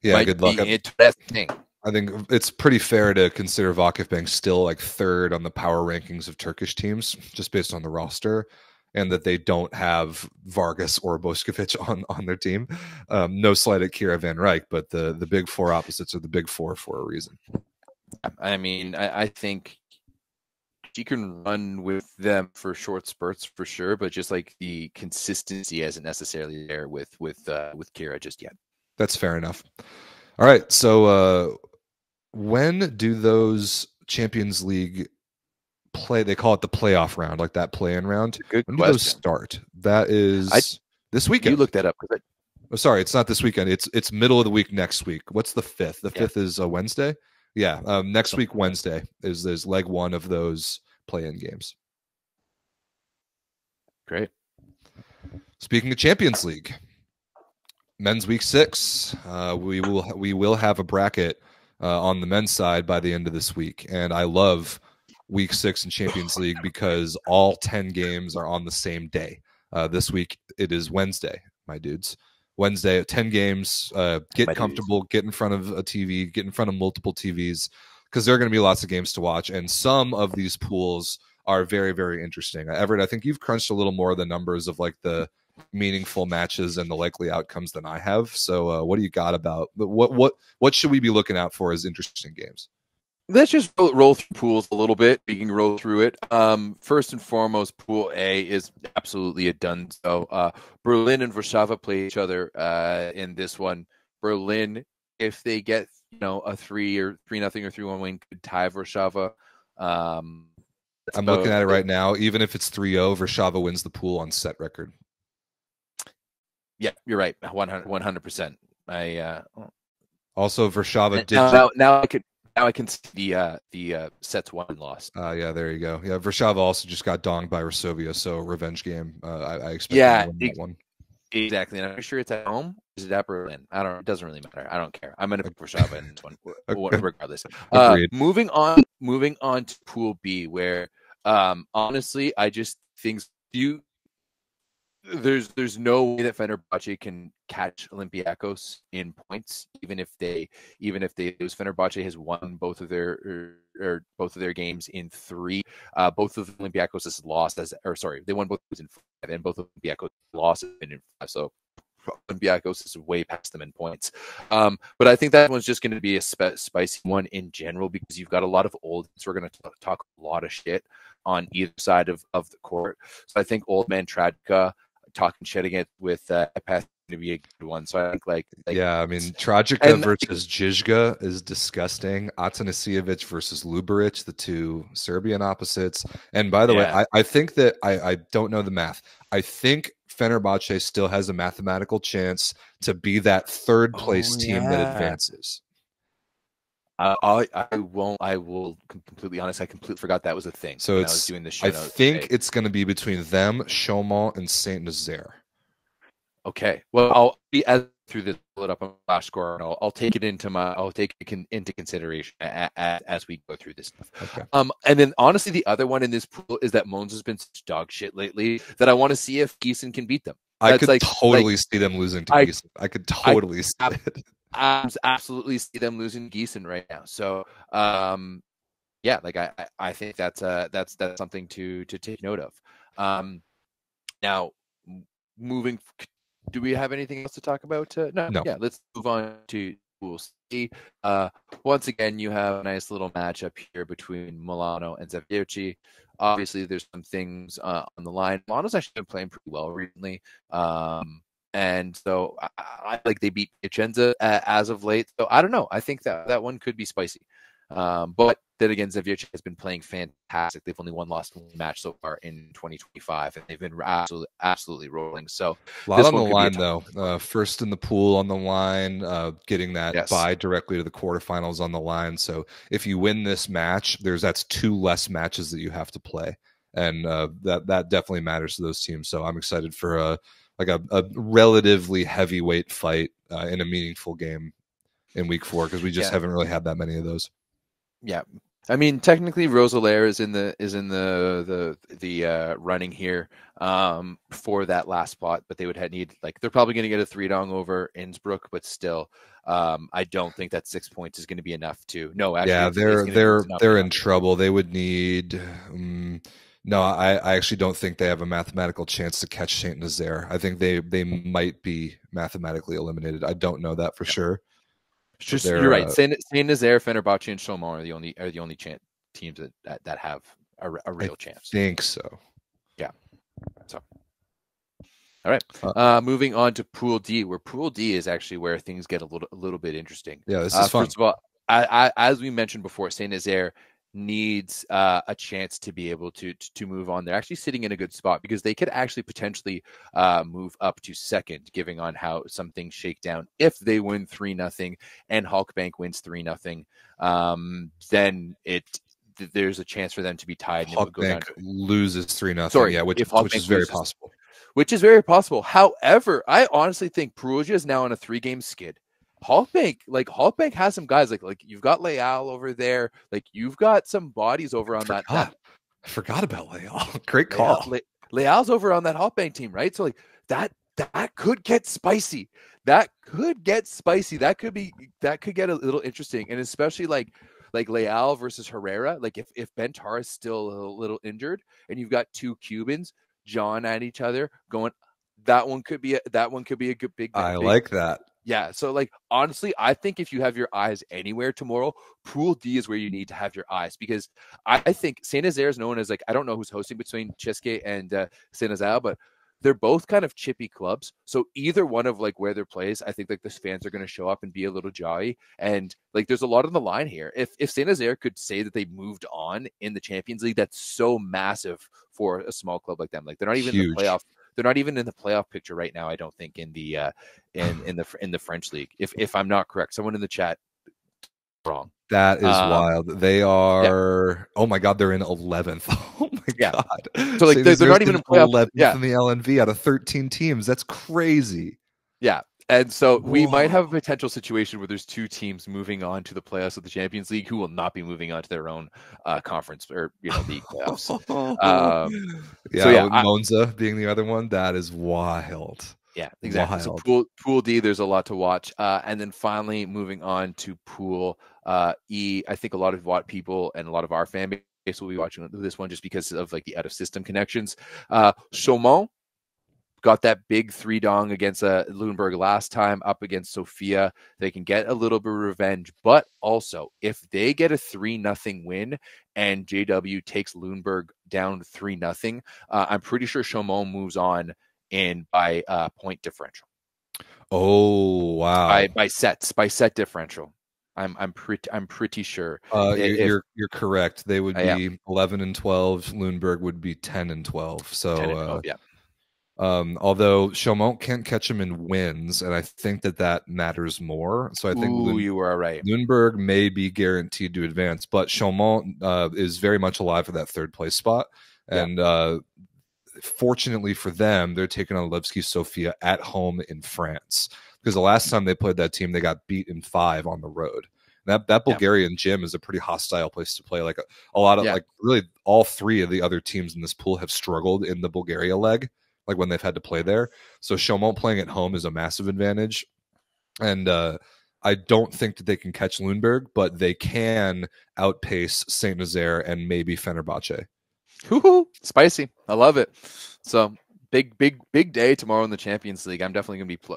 Yeah, good luck. Interesting. I think it's pretty fair to consider VakifBank still like third on the power rankings of Turkish teams, just based on the roster, and that they don't have Vargas or Boskovic on their team. No slight at Kira Van Rijk, but the big four opposites are the big four for a reason. I mean, I think she can run with them for short spurts for sure, but just like the consistency isn't necessarily there with Kira just yet. That's fair enough. All right, so when do those Champions League play? They call it the playoff round, like that play-in round. Good when question. Do those start? That is this weekend. You looked that up. Oh, sorry, it's not this weekend. It's middle of the week next week. What's the 5th? The 5th is a Wednesday. Yeah, next week Wednesday is leg one of those play-in games. Great. Speaking of Champions League, men's week 6. We will have a bracket on the men's side by the end of this week, and I love week 6 in Champions League because all 10 games are on the same day. This week it is Wednesday, my dudes. Wednesday, 10 games. Get comfortable, get in front of a TV, get in front of multiple TVs, because there are going to be lots of games to watch, and some of these pools are very, very interesting. Everett, I think you've crunched a little more of the numbers of like the meaningful matches and the likely outcomes than I have. So what do you got about what should we be looking out for as interesting games? Let's just roll through pools a little bit. We can roll through it. First and foremost, Pool A is absolutely a done. So Berlin and Warszawa play each other in this one. Berlin, if they get a 3-0 or 3-1 win, could tie Warszawa. I'm looking at it right now. Even if it's 3-0, Warszawa wins the pool on set record. Yeah, you're right. 100%. Also Warszawa did Now I can see the sets won and lost. Yeah, there you go. Yeah, Warszawa also just got donged by Resovia, so revenge game. I expect to win that one. Exactly, and I'm sure it's at home. Is it at Berlin? It doesn't really matter. I don't care. I'm going to pick Warszawa in this one, regardless. Moving on to Pool B, where honestly, I just think there's no way that Fenerbahce can catch Olympiacos in points, even if they lose. Fenerbahce has won both of their games in 3. Both of Olympiacos has lost they won both in 5, and both of Olympiacos losses in 5. So Olympiacos is way past them in points. But I think that one's just going to be a spicy one in general, because you've got a lot of old. So we're going to talk a lot of shit on either side of the court. So I think Old Man Tradica talking shit again with Epath going to be a good one. So I think like yeah, I mean Tragica versus Zizga is disgusting. Atanasijevic versus Luberic, the two Serbian opposites. And by the way, I think that I don't know the math. I think Fenerbahce still has a mathematical chance to be that third place team that advances. I will completely honest. I completely forgot that was a thing. So I was doing the show. I think it's going to be between them, Chaumont, and Saint Nazaire. Okay. Well, I'll be through this, pull it up on Flash Score, and I'll take it into into consideration as we go through this stuff. Okay. And then honestly, the other one in this pool is that Mons has been such dog shit lately that I want to see if Gießen can beat them. I could totally see them losing to Gießen. I could totally see it. I absolutely see them losing Gießen right now. So, yeah, like I think that's something to take note of. Now, moving. Do we have anything else to talk about? No. Yeah, let's move on to Pool C. Once again, you have a nice little matchup here between Milano and Zavierci. Obviously, there's some things on the line. Milano's actually been playing pretty well recently. And so I like they beat Piacenza as of late. So I don't know. I think that one could be spicy. But then again, Zavierci has been playing fantastic. They've only lost one match so far in 2025, and they've been absolutely rolling. So a lot on the line, though. First in the pool on the line, getting that bye directly to the quarterfinals on the line. So if you win this match, that's 2 less matches that you have to play, and that definitely matters to those teams. So I'm excited for a relatively heavyweight fight in a meaningful game in week 4, because we just haven't really had that many of those. Yeah, I mean, technically, Rosalaire is in the running here for that last spot, but they would need they're probably going to get a 3-dong over Innsbruck, but still, I don't think that 6 points is going to be enough to. No, actually, they're in trouble. They would need. No, I actually don't think they have a mathematical chance to catch Saint Nazaire. I think they might be mathematically eliminated. I don't know that for sure. You're right. Saint Nazaire, Fenerbahce, and Chaumont are the only teams that have a real chance. I think so. Yeah. So, all right. Moving on to Pool D, where Pool D is actually where things get a little bit interesting. Yeah, this is fun. First of all, as we mentioned before, Saint Nazaire needs a chance to be able to move on. They're actually sitting in a good spot because they could actually potentially move up to second, given on how some things shake down. If they win 3-0 and VakifBank wins 3-0, then there's a chance for them to be tied. And VakifBank loses 3-0. Sorry, which is very possible. Which is very possible. However, I honestly think Perugia is now on a 3-game skid. VakifBank has some guys like you've got Leal over there, you've got some bodies over on that. I forgot about Leal. Great call. Leal's over on that VakifBank team, right? So that could get spicy. That could get a little interesting, and especially like Leal versus Herrera. If Bentar is still a little injured, and you've got 2 Cubans jawing at each other, going, that one could be a good big. I like that. Yeah, so honestly, I think if you have your eyes anywhere tomorrow, Pool D is where you need to have your eyes, because I think Saint Nazaire is known as I don't know who's hosting between Cesche and Saint Nazaire, but they're both kind of chippy clubs. So either one of where their plays, I think the fans are going to show up and be a little jolly, and there's a lot on the line here. If Saint Nazaire could say that they moved on in the Champions League, that's so massive for a small club like them. They're not even in the playoff. They're not even in the playoff picture right now, I don't think, in the in the French league. If I'm not correct, someone in the chat wrong. That is wild. They are. Oh my God, they're in 11th. Oh my God. So they're not even in playoff. 11th in the LNV out of 13 teams. That's crazy. Yeah. And so we might have a potential situation where there's 2 teams moving on to the playoffs of the Champions League who will not be moving on to their own conference or league playoffs. Milonza being the other one. That is wild. Yeah, exactly. Wild. So Pool D, there's a lot to watch. And then finally moving on to Pool E, I think a lot of people and a lot of our fan base will be watching this one just because of the out of system connections. Chaumont got that big 3-dong against Lüneburg last time, up against Sofia. They can get a little bit of revenge, but also if they get a 3-0 win and JW takes Lüneburg down 3-0, I'm pretty sure Chaumont moves on by point differential. Oh wow! By set differential. I'm pretty sure. You're correct. They would be 11 and 12. Lüneburg would be 10 and 12. So 10 and 12, yeah. Although Chaumont can't catch him in wins, and I think that matters more. So I think you are right. Lüneburg may be guaranteed to advance, but Chaumont is very much alive for that 3rd place spot. And fortunately for them, they're taking on Levski Sofia at home in France, because the last time they played that team, they got beat in 5 on the road. That Bulgarian gym is a pretty hostile place to play. A lot of really all 3 of the other teams in this pool have struggled in the Bulgaria leg, when they've had to play there. So Chaumont playing at home is a massive advantage. And I don't think that they can catch Lüneburg, but they can outpace Saint Nazaire and maybe Fenerbahce. Spicy. I love it. So big day tomorrow in the Champions League. I'm definitely going to be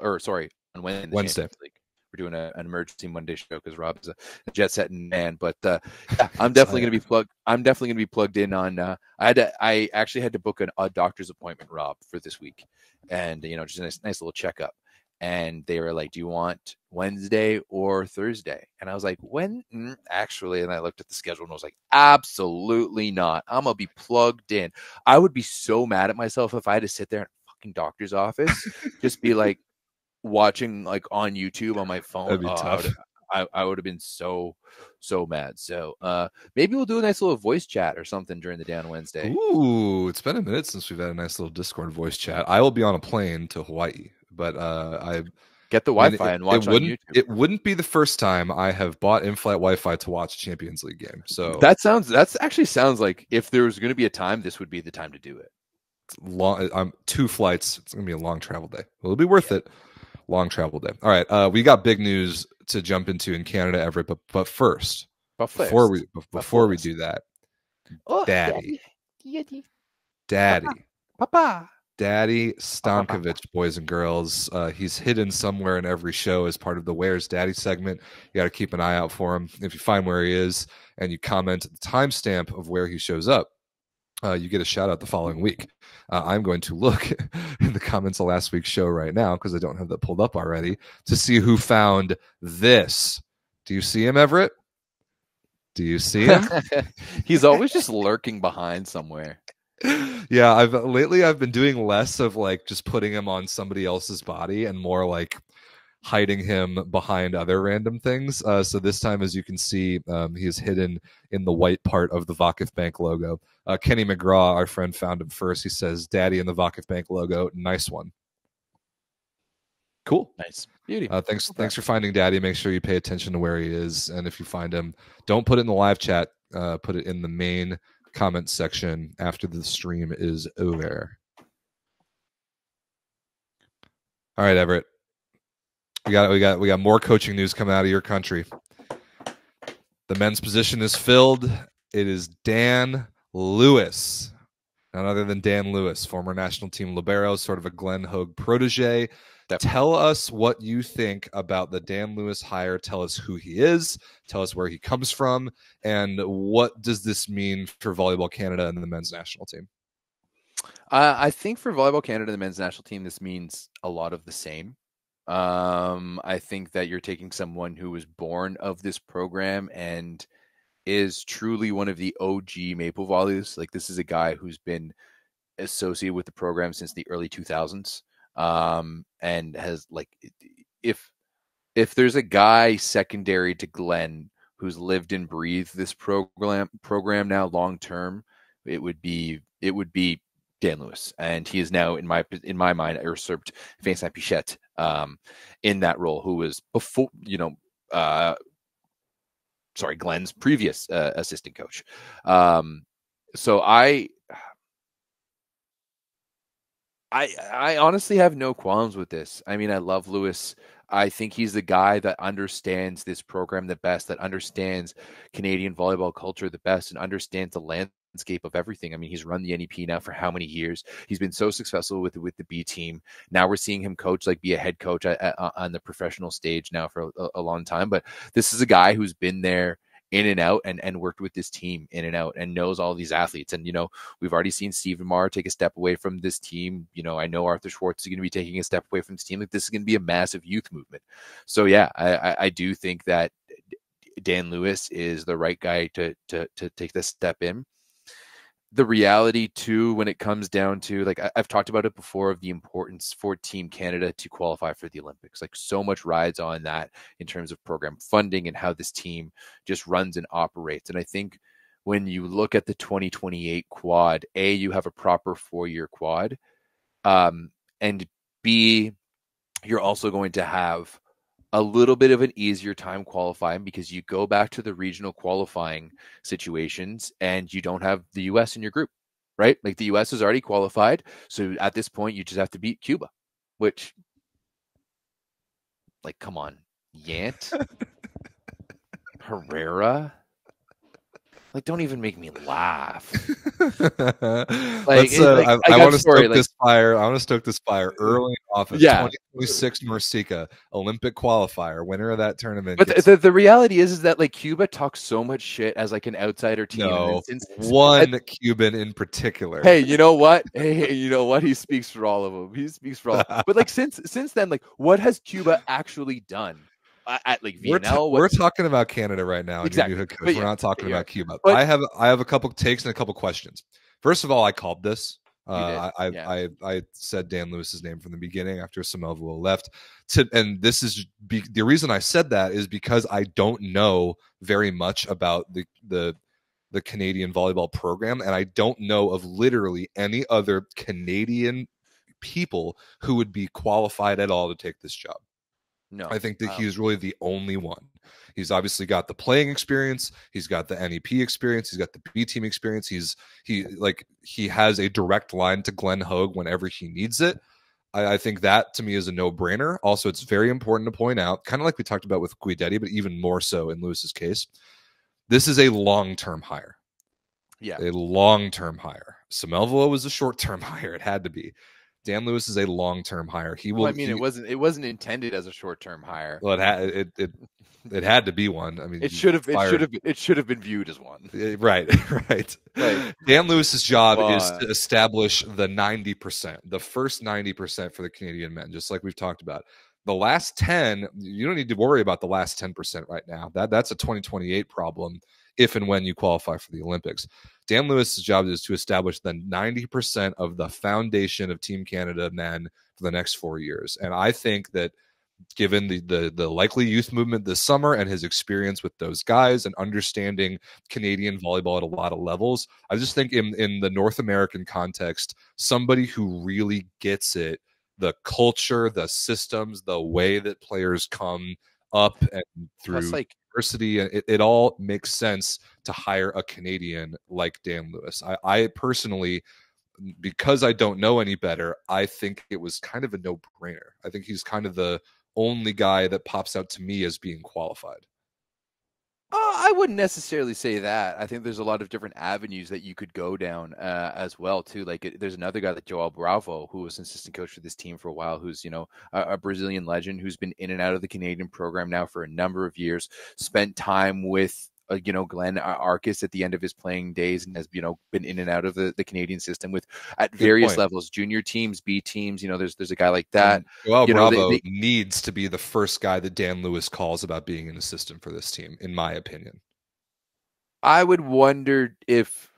on Wednesday. Wednesday. League. we're doing an emergency Monday show because Rob is a jet setting man. But yeah, I'm definitely going to be plugged. I'm definitely going to be plugged in on. I actually had to book a doctor's appointment, Rob, for this week, and just a nice little checkup. And they were like, "Do you want Wednesday or Thursday?" And I was like, "When?" Actually, and I looked at the schedule and I was like, "Absolutely not. I'm gonna be plugged in." I would be so mad at myself if I had to sit there in a fucking doctor's office, just be like watching like on YouTube on my phone. That'd be tough. I would have been so mad. So maybe we'll do a nice little voice chat or something during the day on Wednesday. Ooh, it's been a minute since we've had a nice little Discord voice chat. I will be on a plane to Hawaii, but I get the Wi-Fi and watch on YouTube. It wouldn't be the first time I have bought in-flight Wi-Fi to watch a Champions League game. So that actually sounds like if there was going to be a time, this would be the time to do it. Long, 2 flights. It's going to be a long travel day. Well, it'll be worth it. Long travel day. All right, we got big news to jump into in Canada, Everett. But first, before we do that, Daddy, Papa. Daddy Stankovic, boys and girls. He's hidden somewhere in every show as part of the Where's Daddy segment. You got to keep an eye out for him. If you find where he is and you comment the timestamp of where he shows up, you get a shout out the following week. I'm going to look in the comments of last week's show right now because I don't have that pulled up already to see who found this. Do you see him, Everett? Do you see him? He's always just lurking behind somewhere. Yeah, I've been doing less of like just putting him on somebody else's body and more like hiding him behind other random things. So this time, as you can see, he is hidden in the white part of the VakifBank logo. Kenny McGraw, our friend, found him first. He says, "Daddy in the VakifBank logo. Nice one." Cool. Nice. Beauty. Thanks for finding Daddy. Make sure you pay attention to where he is. And if you find him, don't put it in the live chat. Put it in the main comment section after the stream is over. All right, Everett. We got more coaching news coming out of your country. The men's position is filled. It is Dan Lewis, none other than Dan Lewis, former national team libero, sort of a Glenn Hoag protege. Tell us what you think about the Dan Lewis hire. Tell us who he is. Tell us where he comes from, and what does this mean for Volleyball Canada and the men's national team? I think for Volleyball Canada and the men's national team, this means a lot of the same. I think that you're taking someone who was born of this program and is truly one of the OG Maple Volleys. Like, this is a guy who's been associated with the program since the early 2000s. And has, like, if there's a guy secondary to Glenn who's lived and breathed this program now long term, it would be Dan Lewis, and he is now in my mind usurped Vincent Pichette in that role, who was before Glenn's previous assistant coach. So I honestly have no qualms with this. I mean, I love Lewis. I think he's the guy that understands this program the best, that understands Canadian volleyball culture the best, and understands the landscape of everything. I mean, he's run the NEP now for how many years? He's been so successful with the B team. Now we're seeing him coach, like be a head coach on the professional stage now for a long time. But this is a guy who's been there in and out and worked with this team in and out and knows all these athletes. And, we've already seen Steven Marr take a step away from this team. I know Arthur Schwartz is going to be taking a step away from this team. Like, this is going to be a massive youth movement. So yeah, I do think that Dan Lewis is the right guy to take this step in. The reality too, when it comes down to, like, I've talked about it before, of the importance for Team Canada to qualify for the Olympics. Like, so much rides on that in terms of program funding and how this team just runs and operates. And I think when you look at the 2028 quad, A, you have a proper 4-year quad, and B, you're also going to have a little bit of an easier time qualifying because you go back to the regional qualifying situations and you don't have the US in your group, right? Like, the US is already qualified. So at this point, you just have to beat Cuba, which, like, come on, Yant, Herrera. Like, don't even make me laugh. Let's, I want to stoke this fire. I want to stoke this fire early off of 2026 Norseca Olympic qualifier, winner of that tournament. But the reality is that like Cuba talks so much shit as like an outsider team. No, one Cuban in particular. Hey, you know what? Hey, you know what? He speaks for all of them. He speaks for all. But like since then, like what has Cuba actually done? At like Femminile, we're talking about Canada right now. Exactly. New head coach. We're not talking about Cuba. But I have a couple takes and a couple questions. First of all, I called this. I said Dan Lewis's name from the beginning after Samelville left. And this is the reason I said that is because I don't know very much about the Canadian volleyball program, and I don't know of literally any other Canadian people who would be qualified at all to take this job. No, I think that he's really the only one. He's obviously got the playing experience. He's got the NEP experience. He's got the B team experience. He has a direct line to Glenn Hoag whenever he needs it. I think that to me is a no-brainer. Also, it's very important to point out, kind of like we talked about with Guidetti, but even more so in Lewis's case, this is a long-term hire. Yeah, a long-term hire. Samelville was a short-term hire. It had to be. Dan Lewis is a long-term hire. He will. Well, I mean, it wasn't intended as a short-term hire. Well, it had to be one. I mean, it should have been viewed as one. Right. Like, Dan Lewis's job is to establish the 90%, the first 90% for the Canadian men, just like we've talked about. The last 10, you don't need to worry about the last 10% right now. That's a 2028 problem if and when you qualify for the Olympics. Dan Lewis's job is to establish the 90% of the foundation of Team Canada men for the next 4 years. And I think that given the likely youth movement this summer and his experience with those guys and understanding Canadian volleyball at a lot of levels, I just think in the North American context, somebody who really gets it, the culture, the systems, the way that players come up and through diversity, and it all makes sense to hire a Canadian like Dan Lewis. I personally, because I don't know any better, I think it was kind of a no-brainer. I think he's kind of the only guy that pops out to me as being qualified. I wouldn't necessarily say that. I think there's a lot of different avenues that you could go down as well too. Like there's another guy like Joel Bravo, who was an assistant coach for this team for a while, who's a Brazilian legend who's been in and out of the Canadian program now for a number of years. Spent time with Glenn Arcus at the end of his playing days, and has been in and out of the Canadian system with at various levels, junior teams, B teams. There's a guy like that. Well, Bravo needs to be the first guy that Dan Lewis calls about being an assistant for this team, in my opinion. I would wonder if,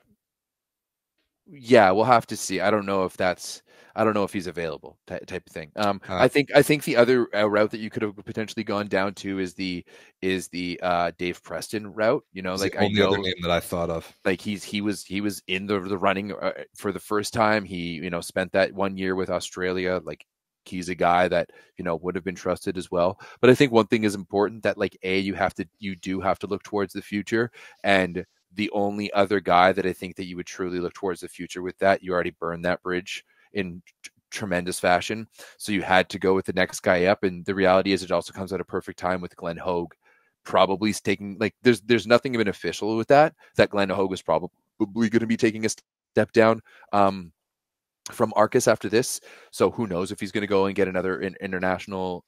we'll have to see. I don't know if he's available, type of thing. I think the other route that you could have potentially gone down to is the Dave Preston route. Like the only other name that I thought of. Like he was in the running for the first time. He spent that 1 year with Australia. Like he's a guy that would have been trusted as well. But I think one thing is important, that like you do have to look towards the future, and the only other guy that I think that you would truly look towards the future with that, you already burned that bridge in tremendous fashion, so you had to go with the next guy up. And the reality is, it also comes at a perfect time with Glenn Hoag probably taking, like, there's nothing even official with that Glenn Hoag was probably going to be taking a step down from Arcus after this. So who knows if he's going to go and get another international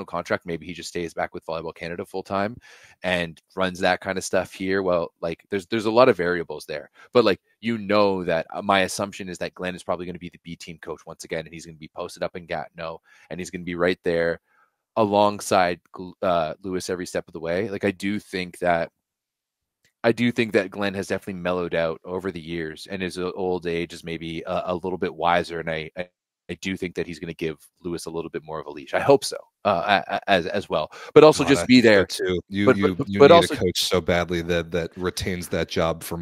contract. Maybe he just stays back with Volleyball Canada full time and runs that kind of stuff here. Well, like there's a lot of variables there, but like, that my assumption is that Glenn is probably going to be the B team coach once again, and he's going to be posted up in Gatineau, and he's going to be right there alongside Lewis every step of the way. Like I do think that Glenn has definitely mellowed out over the years, and his old age is maybe a little bit wiser. And I do think that he's going to give Lewis a little bit more of a leash. I hope so, as well. But also just be there too. You need also a coach so badly that retains that job for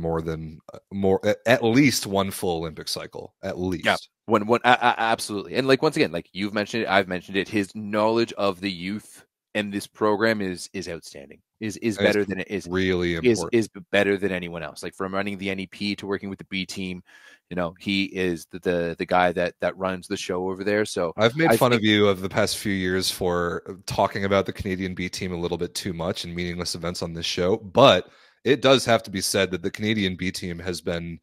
at least one full Olympic cycle, at least. Yeah, absolutely. And like once again, like you've mentioned it, I've mentioned it. His knowledge of the youth and this program is outstanding. Is better than it is really important. Is better than anyone else. Like from running the NEP to working with the B team, he is the guy that runs the show over there. So I've made fun of you of the past few years for talking about the Canadian B team a little bit too much in meaningless events on this show, but it does have to be said that the Canadian B team has been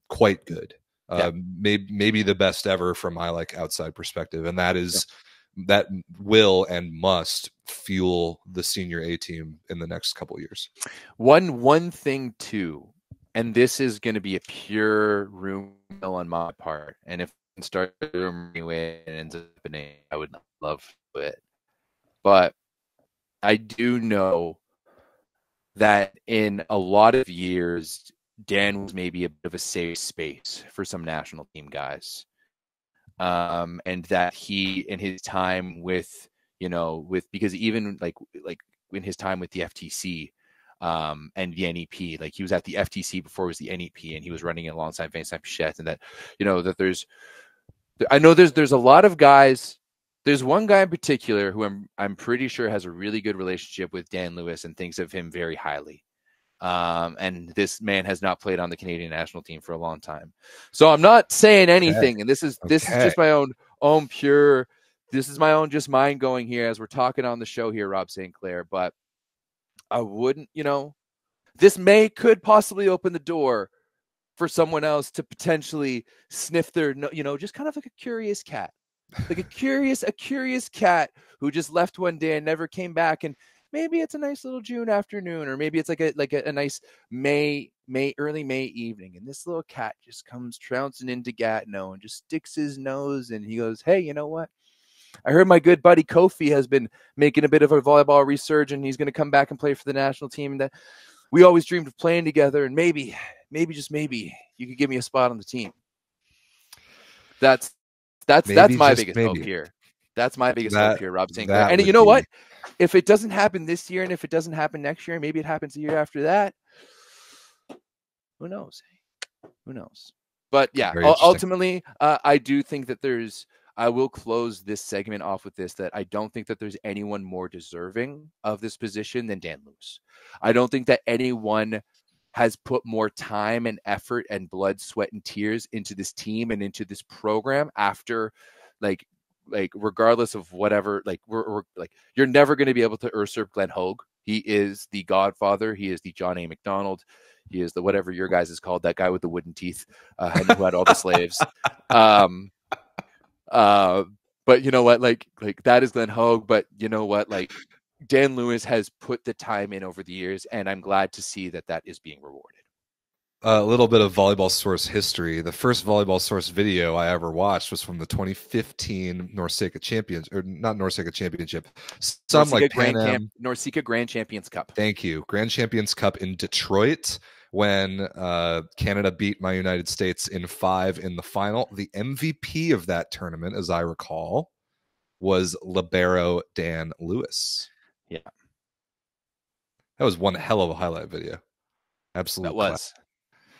quite good. Maybe the best ever from my outside perspective, and that is that will and must fuel the senior A team in the next couple of years. One thing too, and this is going to be a pure rumor on my part, and if I start anyway and ends up happening, I would love it. But I do know that in a lot of years, Dan was maybe a bit of a safe space for some national team guys. And that he, in his time with because even like in his time with the FTC and the NEP, like he was at the FTC before it was the NEP, and he was running it alongside Vincent Pichette, and that, that I know there's a lot of guys. There's one guy in particular who I'm pretty sure has a really good relationship with Dan Lewis and thinks of him very highly. And this man has not played on the Canadian national team for a long time. So I'm not saying anything. And this is just my own pure, this is my own just mind going here as we're talking on the show here, Rob St. Clair. But I wouldn't, this could possibly open the door for someone else to potentially sniff their, just kind of like a curious cat, like a curious cat who just left one day and never came back. And maybe it's a nice little June afternoon, or maybe it's like a nice early May evening, and this little cat just comes trouncing into Gatineau and just sticks his nose, and he goes, "Hey, you know what? I heard my good buddy Kofi has been making a bit of a volleyball resurgence, and he's going to come back and play for the national team, and that we always dreamed of playing together, and maybe just maybe you could give me a spot on the team." That's my biggest hope here. That's my biggest hope here, Rob St. Clair. And you know what? If it doesn't happen this year, and if it doesn't happen next year, maybe it happens the year after that. Who knows? But yeah, ultimately, I do think that I will close this segment off with this, that I don't think that there's anyone more deserving of this position than Dan Lewis. I don't think that anyone has put more time and effort and blood, sweat, and tears into this team and into this program after, regardless of whatever, we're you're never going to be able to usurp Glenn Hogue. He is the godfather. He is the John A. McDonald. He is the whatever your guys is called, that guy with the wooden teeth who had all the slaves. But you know what? That is Glenn Hogue. But you know what? Dan Lewis has put the time in over the years, and I'm glad to see that is being rewarded. A little bit of Volleyball Source history. The first Volleyball Source video I ever watched was from the 2015 NORCECA Champions, or not NORCECA Championship, NORCECA Grand Champions Cup. Thank you. Grand Champions Cup in Detroit, when Canada beat my United States in 5 in the final. The MVP of that tournament, as I recall, was libero Dan Lewis. Yeah. That was one hell of a highlight video. Absolutely.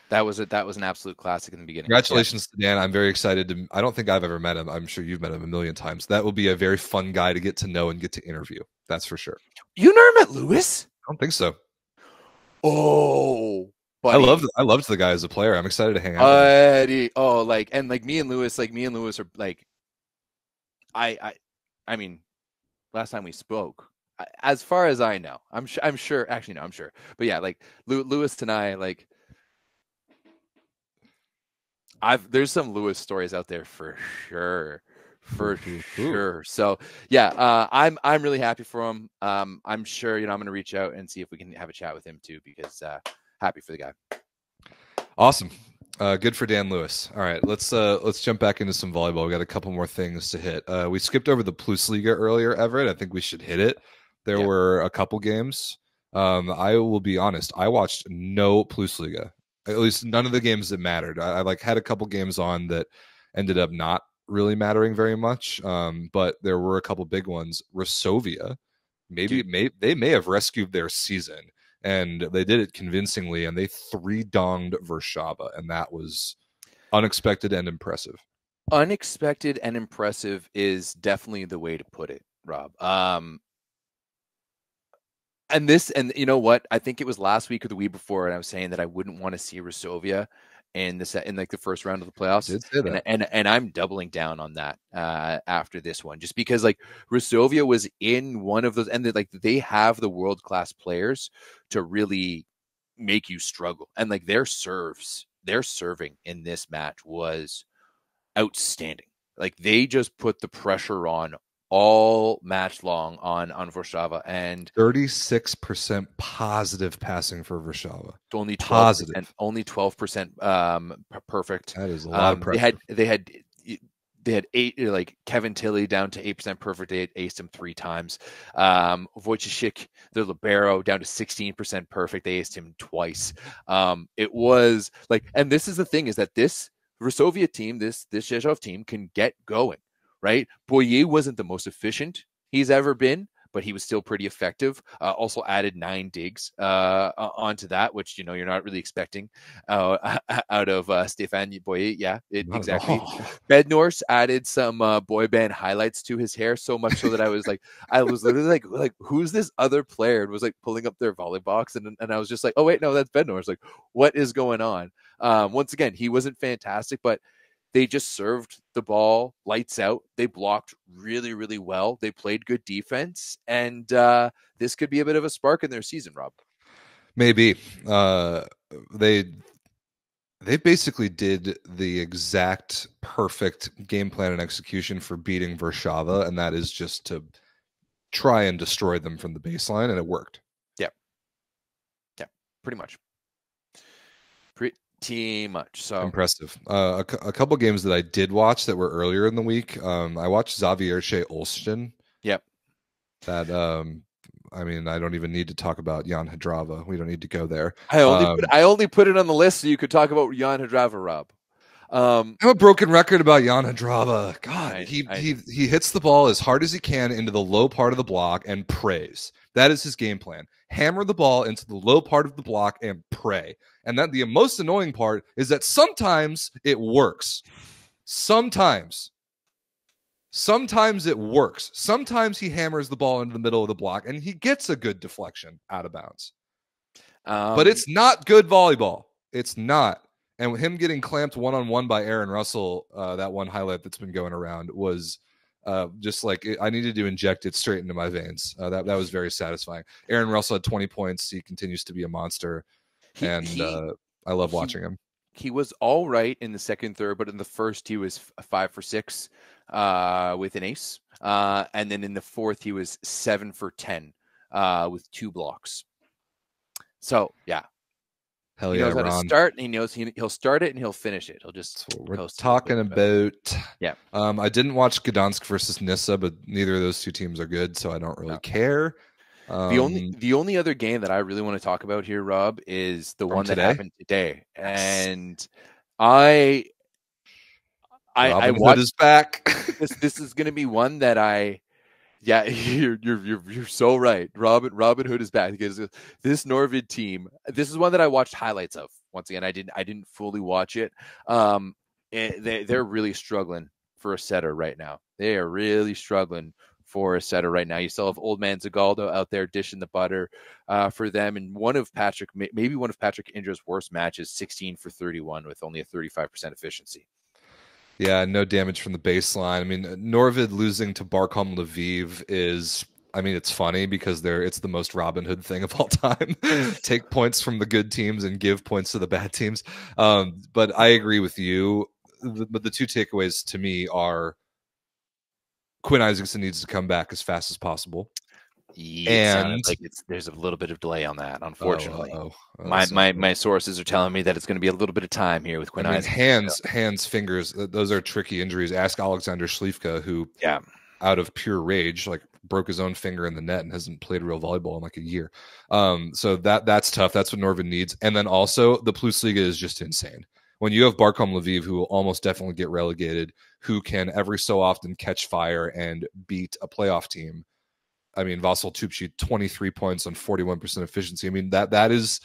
That was an absolute classic in the beginning. Congratulations to Dan. I'm very excited I don't think I've ever met him. I'm sure you've met him a million times. That will be a very fun guy to get to know and get to interview. That's for sure. You never met Lewis? I don't think so. Oh, buddy. I loved the guy as a player. I'm excited to hang out with him. Me and Lewis are I mean, last time we spoke, as far as I know, I'm sure. But yeah, Lewis and I, there's some Lewis stories out there for sure. So yeah, I'm really happy for him. I'm sure, I'm going to reach out and see if we can have a chat with him too, because happy for the guy. Awesome. Good for Dan Lewis. All right, let's jump back into some volleyball. We got a couple more things to hit. We skipped over the PlusLiga earlier, Everett. I think we should hit it. There were a couple games. I will be honest. I watched no PlusLiga. At least none of the games that mattered. I had a couple games on that ended up not really mattering very much. But there were a couple big ones. Resovia, they may have rescued their season, and they did it convincingly, and they 3-donged Vershava, and that was unexpected and impressive. Unexpected and impressive is definitely the way to put it, Rob. And you know what? I think it was last week or the week before, and I was saying that I wouldn't want to see Resovia in the first round of the playoffs. Did say that. And I'm doubling down on that after this one, just because Resovia was in one of those, and they have the world-class players to really make you struggle. And like their serving in this match was outstanding. Like they just put the pressure on all match long on Warszawa, and 36% positive passing for Warszawa. Only 12%, positive. Only 12% perfect. That is a lot of pressure. They had 8, like Kevin Tilley down to 8% perfect. They had aced him 3 times. Wojciech, the libero, down to 16% perfect. They aced him twice. It was like, and this is the thing, is that this Resovia team, this Rzeszów team can get going, right? Boyer wasn't the most efficient he's ever been, but he was still pretty effective. Also added 9 digs onto that, which, you're not really expecting out of Stefan Boyer. Yeah, exactly. Bednorse added some boy band highlights to his hair, so much so that I was literally like, who's this other player? And was like pulling up their volley box, and I was just like, oh wait, no, that's Bednorse. Like, what is going on? Once again, he wasn't fantastic, but they just served the ball lights out. They blocked really, really well. They played good defense, and this could be a bit of a spark in their season, Rob. Maybe. They basically did the exact perfect game plan and execution for beating Warszawa, and that is just to try and destroy them from the baseline, and it worked. Yeah, pretty much. So impressive. A couple games that I did watch that were earlier in the week. I watched Zawiercie Olsztyn. Yep. That I mean, I don't even need to talk about Jan Hadrava. We don't need to go there. I only put it on the list so you could talk about Jan Hadrava, Rob. I'm a broken record about Jan Hadrava. God, he hits the ball as hard as he can into the low part of the block and prays. That is his game plan. Hammer the ball into the low part of the block and pray. And that the most annoying part is that sometimes it works. Sometimes it works. Sometimes he hammers the ball into the middle of the block and he gets a good deflection out of bounds. But it's not good volleyball. It's not. And with him getting clamped one-on-one by Aaron Russell, that one highlight that's been going around was just like I needed to inject it straight into my veins. That was very satisfying. Aaron Russell had 20 points. He continues to be a monster, I love watching him. He was all right in the second, third, but in the first he was 5 for 6 with an ace, and then in the fourth he was 7 for 10 with 2 blocks. So yeah. Hell he yeah, knows how Ron. to start, and he knows he'll start it and he'll finish it. He'll just we're talking about. Yeah. I didn't watch Gdansk versus Nyssa, but neither of those two teams are good, so I don't really care. The only other game that I really want to talk about here, Rob, is the one that happened today, and I Hood is back. This is going to be one that yeah, you're so right. Robin Hood is back because this Norvid team. This is one that I watched highlights of. Once again, I didn't fully watch it. They're really struggling for a setter right now. They are really struggling for a setter right now. You still have old man Zagaldo out there dishing the butter for them, and maybe one of Patrick Indra's worst matches, 16 for 31 with only a 35% efficiency. Yeah, no damage from the baseline. I mean, Norvid losing to Barkom Lviv is, I mean, it's funny because it's the most Robin Hood thing of all time. Take points from the good teams and give points to the bad teams. But I agree with you. But the two takeaways to me are Quinn Isaacson needs to come back as fast as possible. And like there's a little bit of delay on that, unfortunately. My sources are telling me that it's going to be a little bit of time here with Quinn Isaacson. Hands, fingers, those are tricky injuries. Ask Alexander Schlifka, who out of pure rage, like broke his own finger in the net and hasn't played real volleyball in like a year. So that's tough. That's what Norvid needs. And then also the PlusLiga is just insane. When you have Barkom Lviv, who will almost definitely get relegated, who can every so often catch fire and beat a playoff team. I mean, Vasil Tupci, 23 points on 41% efficiency. I mean, that is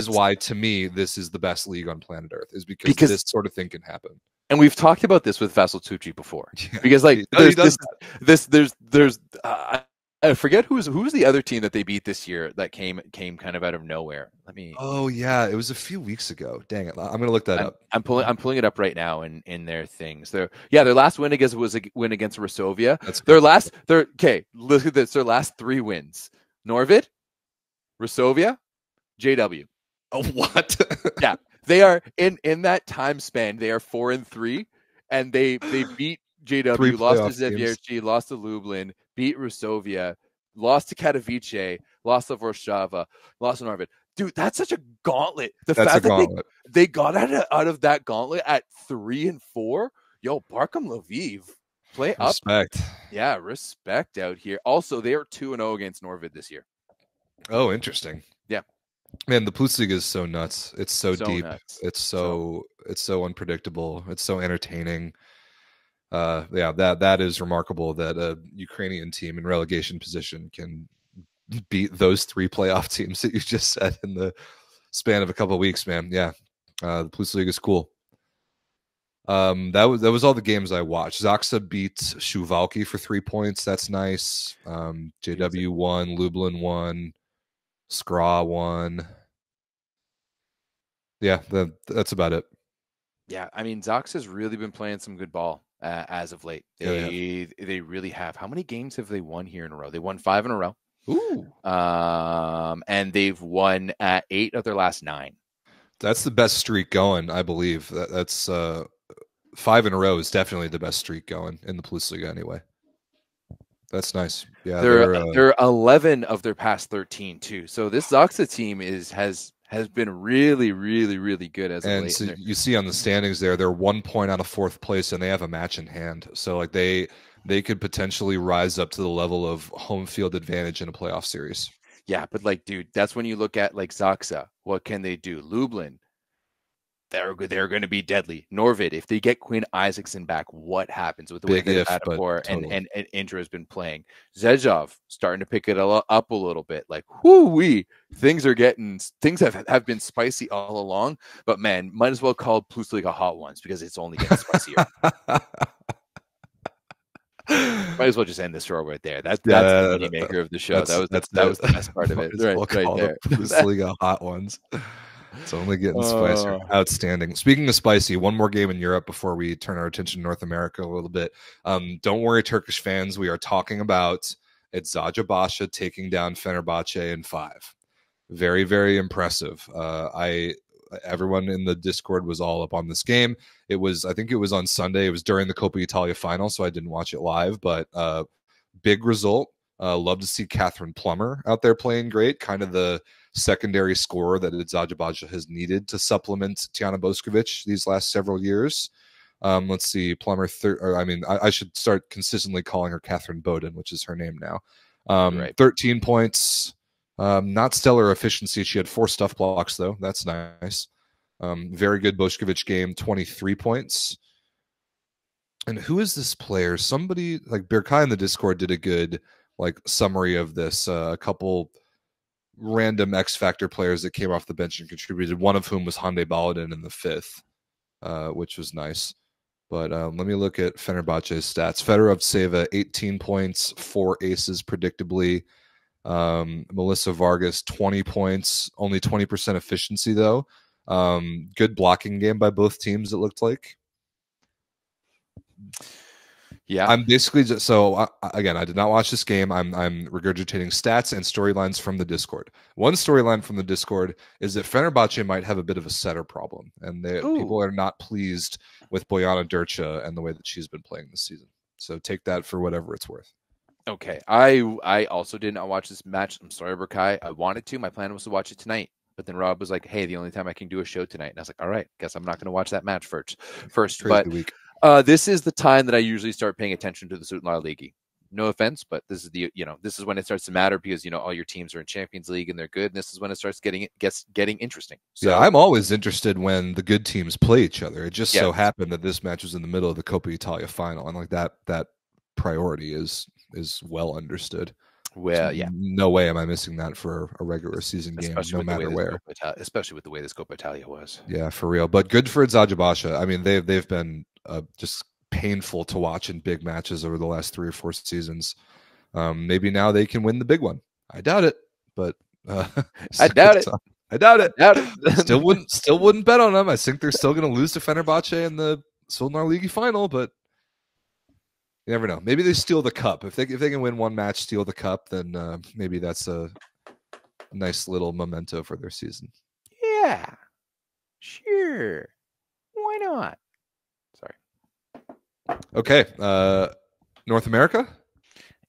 why, to me, this is the best league on planet Earth, is because this sort of thing can happen. And we've talked about this with Vasil Tupci before, because like I forget who was the other team that they beat this year that came kind of out of nowhere. Oh yeah, it was a few weeks ago. Dang it, I'm gonna look that up. I'm pulling it up right now in their things. Their last win was a win against Resovia. Look at this. Their last 3 wins: Norvid, Resovia, JW. Oh, what? Yeah, they are in that time span. They are 4-3, and they beat JW, 3 lost to playoff games. Zavierci, lost to Lublin, beat Resovia, lost to Katowice, lost to Warszawa, lost to Norvid. Dude, that's such a gauntlet. That's a fact that gauntlet. they got out of that gauntlet at 3-4. Yo, Barkham Lviv, play up. Respect. Yeah, respect out here. Also, they are 2-0 against Norvid this year. Oh, interesting. Yeah. Man, the PlusLiga is so nuts. It's so deep. Nuts. It's so unpredictable. It's so entertaining. Yeah, that is remarkable that a Ukrainian team in relegation position can beat those 3 playoff teams that you just said in the span of a couple of weeks, man. Yeah. The PlusLiga is cool. That was all the games I watched. Zaksa beat Suwałki for 3 points. That's nice. JW won, Lublin won, Skra won. Yeah, that's about it. Yeah, I mean, Zaksa has really been playing some good ball as of late. They really have. How many games have they won here in a row? They won 5 in a row. Ooh. And they've won 8 of their last 9. That's the best streak going, I believe. That's 5 in a row is definitely the best streak going in the PlusLiga anyway. That's nice. Yeah, they're 11 of their past 13 too. So this Zaksa team has been really, really, really good as of late. And so you see on the standings there, they're 1 point out of 4th place, and they have a match in hand. So like they could potentially rise up to the level of home field advantage in a playoff series. Yeah, but like, dude, that's when you look at like Zaksa. What can they do? Lublin, they're going to be deadly. Norvid, if they get Quinn Isaacson back, what happens with the way they've had before and Indra has been playing? Zhezhov starting to pick it up a little bit. Like, things have been spicy all along. But man, might as well call PlusLiga Hot Ones because it's only getting spicier. Might as well just end this show right there. That's the mini maker of the show. That was the best part of it. Right there. PlusLiga Hot Ones. It's only getting spicier. Outstanding. Speaking of spicy, one more game in Europe before we turn our attention to North America a little bit. Don't worry, Turkish fans. We are talking about Eczacibasi taking down Fenerbahce in 5. Very, very impressive. Everyone in the Discord was all up on this game. I think it was on Sunday. It was during the Coppa Italia final, so I didn't watch it live, but big result. Love to see Catherine Plummer out there playing great, kind of the secondary scorer that Eczacibasi has needed to supplement Tiana Boskovic these last several years. Let's see, Plummer. I should start consistently calling her Catherine Bowden, which is her name now. 13 points. Not stellar efficiency. She had 4 stuff blocks though. That's nice. Very good Boskovic game. 23 points. And who is this player? Somebody like Berkai in the Discord did a good summary of this. A couple random X Factor players that came off the bench and contributed, one of whom was Hande Baladin in the 5th, which was nice. But let me look at Fenerbahce's stats. Fedorov Seva, 18 points, 4 aces predictably. Melissa Vargas, 20 points, only 20% efficiency though. Good blocking game by both teams, it looked like. Yeah, I'm basically again, I did not watch this game. I'm regurgitating stats and storylines from the Discord. One storyline from the Discord is that Fenerbahce might have a bit of a setter problem, and people are not pleased with Bojana Durcha and the way that she's been playing this season. So take that for whatever it's worth. Okay, I also did not watch this match. I'm sorry, Berkai. I wanted to. My plan was to watch it tonight. But then Rob was like, hey, the only time I can do a show tonight. And I was like, all right, guess I'm not going to watch that match first. But week. This is the time that I usually start paying attention to the Südlar League. No offense, but this is when it starts to matter because, all your teams are in Champions League and they're good. And this is when it starts getting interesting. So, yeah, I'm always interested when the good teams play each other. It just so happened that this match was in the middle of the Coppa Italia final. And that priority is well understood. Well, so no way am I missing that for a regular season game, no matter where. Especially with the way this Coppa Italia was. Yeah, for real. But good for Eczacibasi. I mean, they've been just painful to watch in big matches over the last 3 or 4 seasons. Maybe now they can win the big one. I doubt it, but I doubt it. I doubt it. Still wouldn't bet on them. I think they're still going to lose to Fenerbahce in the Südlar League final, but you never know. Maybe they steal the cup. If they can win one match, steal the cup, then maybe that's a nice little memento for their season. Yeah, sure. Why not? Sorry. Okay. North America?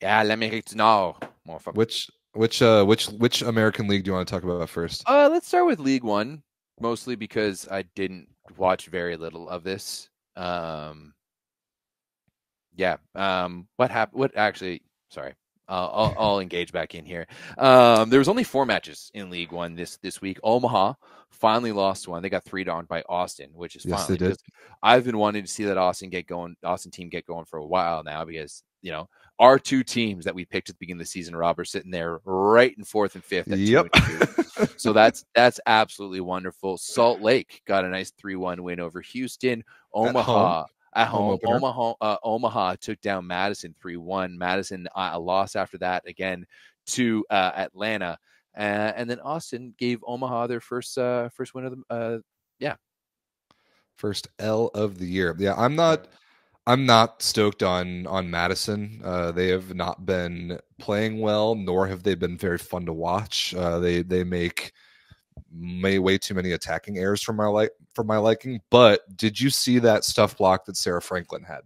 Yeah, let me know, motherfucker. Which American league do you want to talk about first? Let's start with League One, mostly because I didn't watch very little of this. What happened? What actually? Sorry, I'll engage back in here. There was only 4 matches in League One this week. Omaha finally lost one. They got 3-down by Austin, which is Yes, finally. they did. I've been wanting to see that Austin team get going for a while now, because our 2 teams that we picked at the beginning of the season, Rob, are sitting there right in 4th and 5th. Yep. 2-2. So that's absolutely wonderful. Salt Lake got a nice 3-1 win over Houston. Omaha. At home, Omaha took down Madison 3-1. Madison lost after that again to Atlanta, and then Austin gave Omaha their first win of the first L of the year. Yeah, I'm not stoked on Madison. They have not been playing well, nor have they been very fun to watch. They make way too many attacking errors for my liking. But did you see that stuff block that Sarah Franklin had?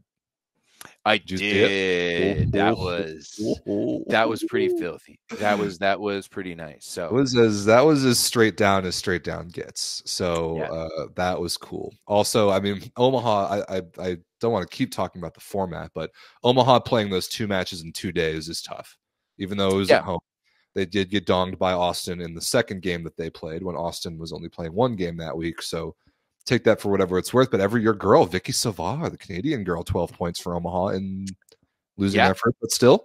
I did. That was pretty filthy. That was pretty nice. So that was as straight down gets. So that was cool. Also, I mean, Omaha, I don't want to keep talking about the format, but Omaha playing those 2 matches in 2 days is tough. Even though it was at home, they did get donged by Austin in the second game that they played, when Austin was only playing 1 game that week. So take that for whatever it's worth. But every year girl, VakifBank, the Canadian girl, 12 points for Omaha in losing effort, but still,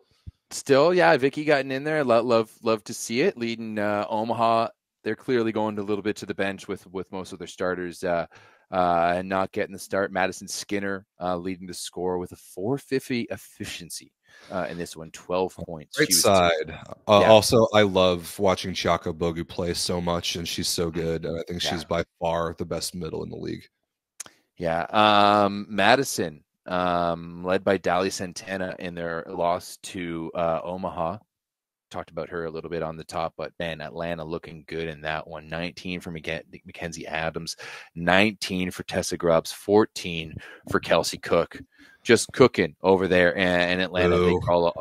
Vicky gotten in there. Love to see it. Leading Omaha, they're clearly going a little bit to the bench with most of their starters and not getting the start. Madison Skinner leading the score with a 450 efficiency in this one, 12 points. Great side. Also, I love watching Chaka Bogu play so much, and she's so good. And I think she's by far the best middle in the league. Yeah. Madison, led by Dali Santana in their loss to Omaha. Talked about her a little bit on the top, but man, Atlanta looking good in that one. 19 for Mackenzie Adams, 19 for Tessa Grubbs, 14 for Kelsey Cook. Just cooking over there in Atlanta. They call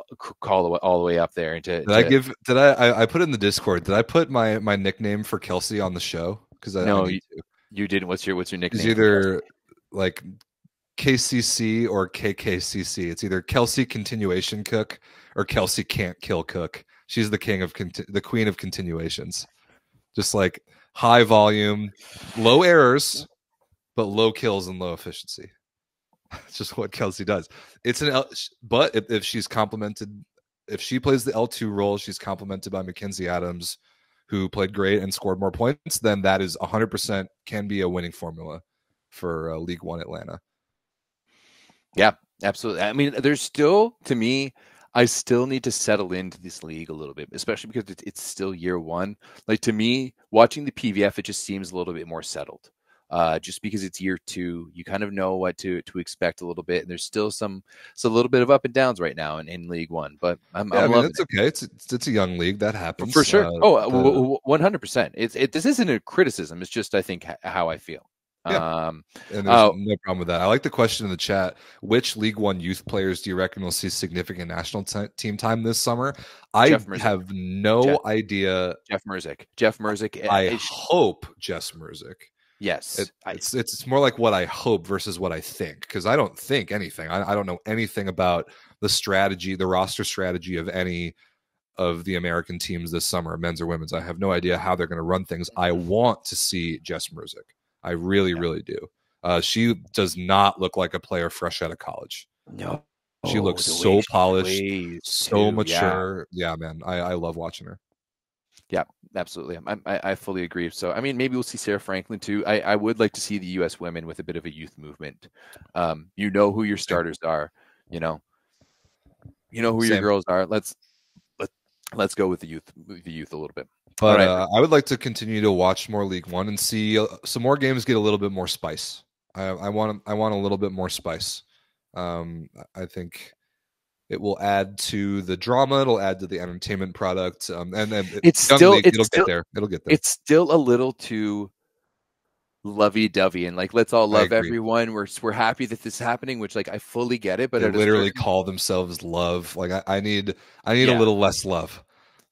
all the way up there. I put in the Discord? Did I put my nickname for Kelsey on the show? Because you didn't. What's your nickname? It's either like KCC or KKCC. It's either Kelsey Continuation Cook or Kelsey Can't Kill Cook. She's the the queen of continuations. Just like high volume, low errors, but low kills and low efficiency. It's just what Kelsey does. But if she's complemented, if she plays the L2 role, she's complemented by Mackenzie Adams, who played great and scored more points, then that is 100% can be a winning formula for League One Atlanta. Yeah, absolutely. I mean, there's still, to me, I still need to settle into this league a little bit, especially because it's still year one. Like, to me, watching the PVF, it just seems a little bit more settled. Just because it's year 2, you kind of know what to expect a little bit, and there's still a little bit of up and downs right now in League One. But I'm loving it's okay. It's a young league, that happens for sure. 100%. This isn't a criticism. It's just, I think, how I feel. Yeah. And there's no problem with that. I like the question in the chat: which League One youth players do you reckon will see significant national team time this summer? I have no idea. Jeff Merzick. I hope Jess Merzick. Yes, it's more like what I hope versus what I think, because I don't think anything. I don't know anything about the roster strategy of any of the American teams this summer, men's or women's. I have no idea how they're going to run things. I want to see Jess Merzick. I really, really do. She does not look like a player fresh out of college. No, she looks so polished, so mature. Yeah, man, I love watching her. Yeah, absolutely. I fully agree. So, I mean, maybe we'll see Sarah Franklin too. I would like to see the U.S. women with a bit of a youth movement. You know who your starters are. You know who your girls are. Let's go with the youth a little bit. But I would like to continue to watch more League One and see some more games get a little bit more spice. I want a little bit more spice. I think it will add to the drama. It'll add to the entertainment product. And then it'll get there. It's still a little too lovey-dovey and like let's all love agree. everyone. We're happy that this is happening, which like I fully get it, but They at a literally certain, call themselves love. Like I need a Yeah. little less love.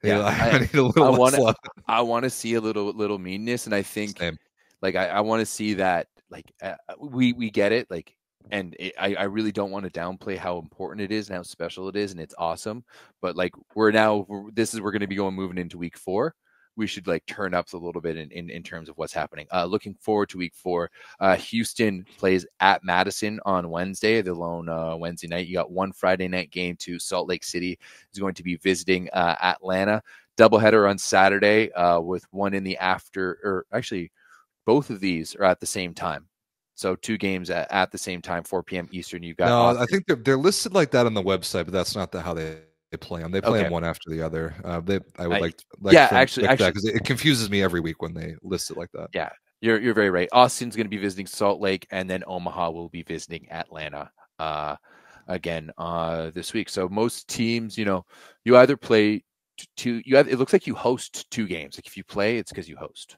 Yeah, I need a little less love. I want to see a little meanness, and I think Same. like I want to see that like we get it, like, and I really don't want to downplay how important it is and how special it is, and it's awesome. But like we're going to be moving into week 4. We should like turn up a little bit in terms of what's happening. Looking forward to week 4. Houston plays at Madison on Wednesday, the lone Wednesday night. You got one Friday night game to Salt Lake City is going to be visiting Atlanta. Doubleheader on Saturday with one in the after, or actually both of these are at the same time. So 2 games at the same time, 4 p.m. Eastern. You got no, I think they're listed like that on the website, but that's not how they play them. They play them one after the other. I would like yeah, actually, because it confuses me every week when they list it like that. Yeah, you're very right. Austin's going to be visiting Salt Lake, and then Omaha will be visiting Atlanta again this week. So most teams, you either play it looks like you host 2 games. Like if you play, it's because you host.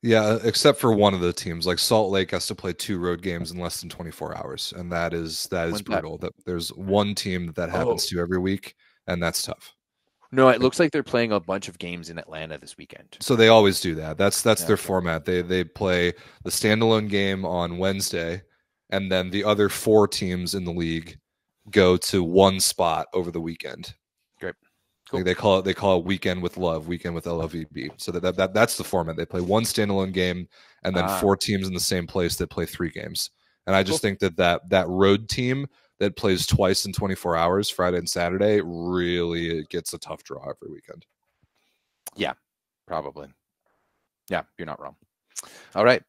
Yeah, except for one of the teams, like Salt Lake has to play 2 road games in less than 24 hours, and that is brutal. That there's one team that happens to every week, and that's tough. No, it looks like they're playing a bunch of games in Atlanta this weekend. So they always do that. That's their format. They play the standalone game on Wednesday, and then the other 4 teams in the league go to one spot over the weekend. Great. Cool. Like they call it weekend with love, weekend with LOVB. So that's the format. They play one standalone game, and then 4 teams in the same place that play 3 games. And I just think that road team that plays twice in 24 hours, Friday and Saturday, really gets a tough draw every weekend. Yeah, probably. Yeah, you're not wrong. All right.